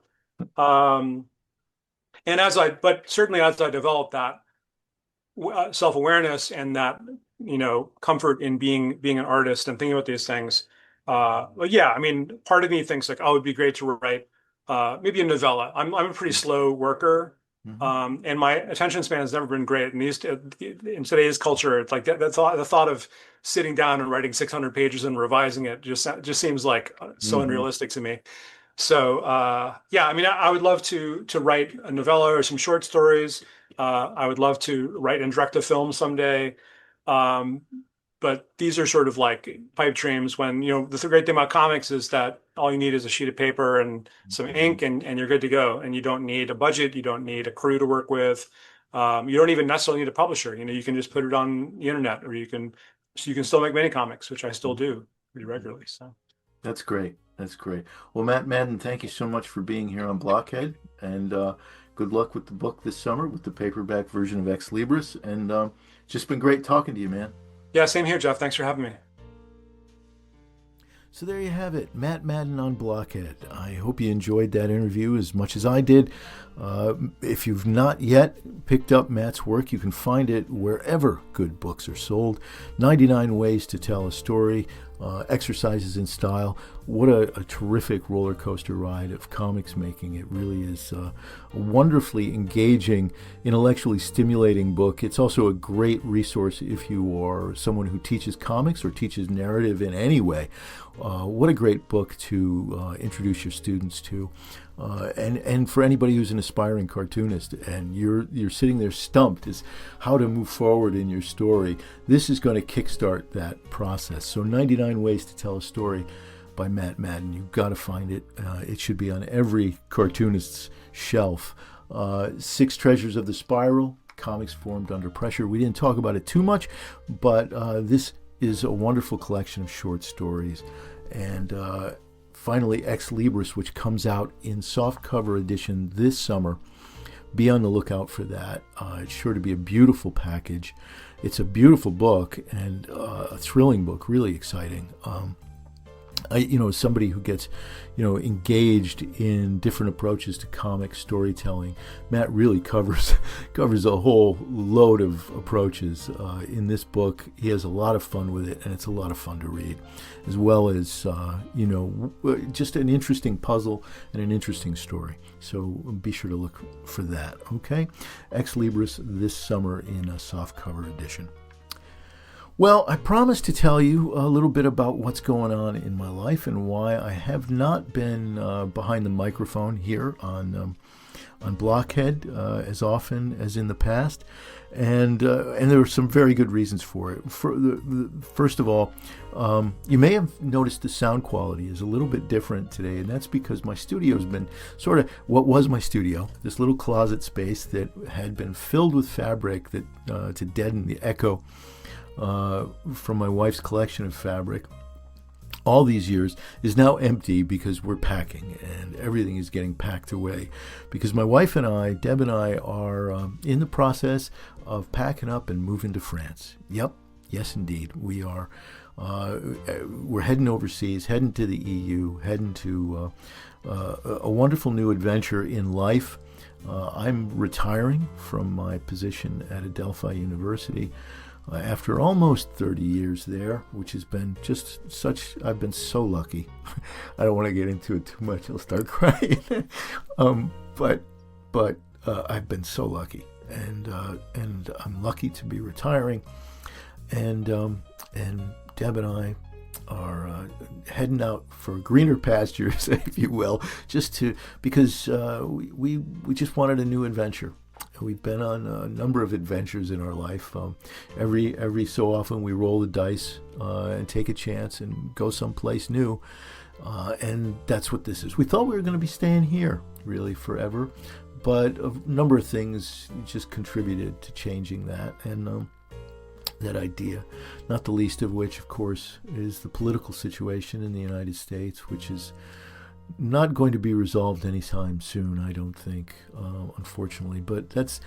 Um, but certainly as I developed that self-awareness and that comfort in being an artist and thinking about these things, but yeah, I mean, part of me thinks like, oh, it'd be great to write maybe a novella. I'm a pretty slow worker, Mm-hmm. and my attention span has never been great. And in today's culture, it's like the thought of sitting down and writing 600 pages and revising it just seems like so Mm-hmm. unrealistic to me. So yeah, I mean, I would love to write a novella or some short stories. I would love to write and direct a film someday. Um, but these are sort of like pipe dreams when, the great thing about comics is that all you need is a sheet of paper and some Mm-hmm. ink and you're good to go. And you don't need a budget. You don't need a crew to work with. You don't even necessarily need a publisher. You can just put it on the internet or you can still make mini comics, which I still do pretty regularly. So. That's great. That's great. Well, Matt Madden, thank you so much for being here on Blockhead, and good luck with the book this summer with the paperback version of Ex Libris. And it's just been great talking to you, man. Yeah, same here, Geoff. Thanks for having me. So there you have it, Matt Madden on Blockhead. I hope you enjoyed that interview as much as I did. If you've not yet picked up Matt's work, you can find it wherever good books are sold. 99 Ways to Tell a Story, Exercises in Style. What a terrific roller coaster ride of comics making. It really is a wonderfully engaging, intellectually stimulating book. It's also a great resource if you are someone who teaches comics or teaches narrative in any way. What a great book to introduce your students to. And for anybody who's an aspiring cartoonist and you're sitting there stumped as how to move forward in your story, this is going to kickstart that process. So 99 Ways to Tell a Story by Matt Madden. You've got to find it. It should be on every cartoonist's shelf. Six Treasures of the Spiral, Comics Formed Under Pressure. We didn't talk about it too much, but this is a wonderful collection of short stories. And finally, Ex Libris, which comes out in softcover edition this summer. Be on the lookout for that. It's sure to be a beautiful package. It's a beautiful book and a thrilling book, really exciting. As somebody who gets, engaged in different approaches to comic storytelling, Matt really covers a whole load of approaches in this book. He has a lot of fun with it, and it's a lot of fun to read, as well as just an interesting puzzle and an interesting story. So be sure to look for that. Okay, Ex Libris this summer in a softcover edition. Well, I promised to tell you a little bit about what's going on in my life and why I have not been behind the microphone here on Blockhead as often as in the past, and there are some very good reasons for it. First of all, you may have noticed the sound quality is a little bit different today, and that's because my studio's been sort of what was my studio, this little closet space that had been filled with fabric that to deaden the echo from my wife's collection of fabric all these years is now empty because we're packing and everything is getting packed away because my wife and I, Deb and I, are in the process of packing up and moving to France. Yep, yes indeed, we are. We're heading overseas, heading to the EU, heading to a wonderful new adventure in life. I'm retiring from my position at Adelphi University after almost 30 years there, which has been just such, I've been so lucky. I don't want to get into it too much, I'll start crying. But I've been so lucky, and I'm lucky to be retiring, and Deb and I are heading out for greener pastures, if you will, because we just wanted a new adventure. We've been on a number of adventures in our life. Every so often we roll the dice and take a chance and go someplace new. And that's what this is. We thought we were going to be staying here really forever, but a number of things just contributed to changing that. And that idea, not the least of which, of course, is the political situation in the United States, which is not going to be resolved anytime soon, I don't think, unfortunately. But that's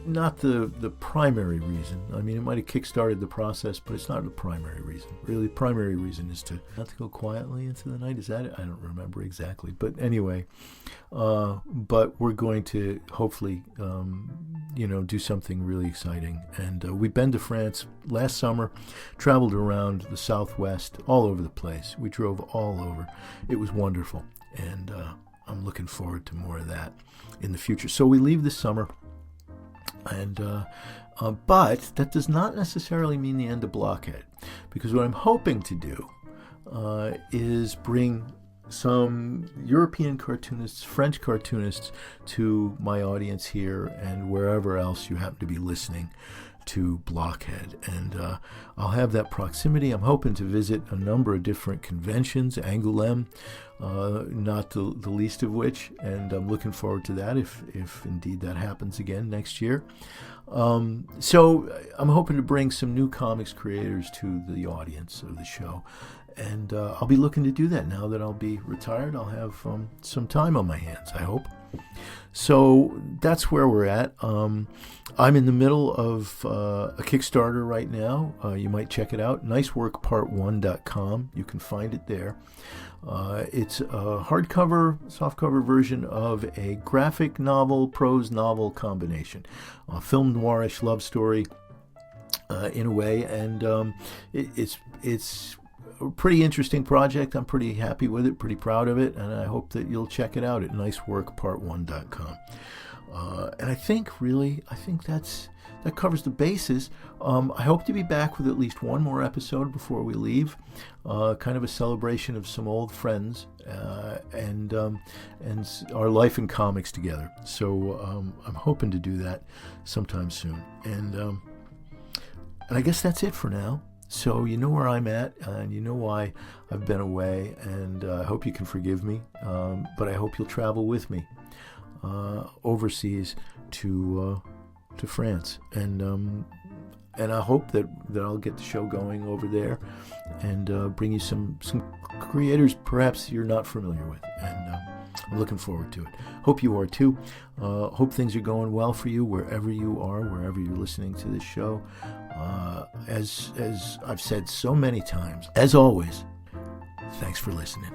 not the primary reason. I mean, it might have kickstarted the process, but it's not the primary reason. Really, the primary reason is to not to go quietly into the night. Is that it? I don't remember exactly. But anyway, but we're going to hopefully, do something really exciting. And we've been to France last summer, traveled around the Southwest, all over the place. We drove all over. It was wonderful. And I'm looking forward to more of that in the future. So we leave this summer. And but that does not necessarily mean the end of Blockhead, because what I'm hoping to do is bring some European cartoonists, French cartoonists, to my audience here and wherever else you happen to be listening to Blockhead. And I'll have that proximity. I'm hoping to visit a number of different conventions, Angoulême, not the least of which, and I'm looking forward to that if indeed that happens again next year. So I'm hoping to bring some new comics creators to the audience of the show, and I'll be looking to do that now that I'll be retired. I'll have some time on my hands, I hope. So that's where we're at. I'm in the middle of a Kickstarter right now. You might check it out, niceworkpart1.com. You can find it there. It's a hardcover, softcover version of a graphic novel, prose novel combination. A film noirish love story in a way, and it's a pretty interesting project. I'm pretty happy with it, pretty proud of it, and I hope that you'll check it out at niceworkpart1.com. And I think that covers the bases. I hope to be back with at least one more episode before we leave, kind of a celebration of some old friends and our life in comics together. So I'm hoping to do that sometime soon. And I guess that's it for now. So you know where I'm at, and you know why I've been away, and I hope you can forgive me, but I hope you'll travel with me overseas to France, and I hope that I'll get the show going over there and bring you some creators perhaps you're not familiar with, and I'm looking forward to it. Hope you are too. Hope things are going well for you wherever you are, wherever you're listening to this show. As I've said so many times, as always, thanks for listening.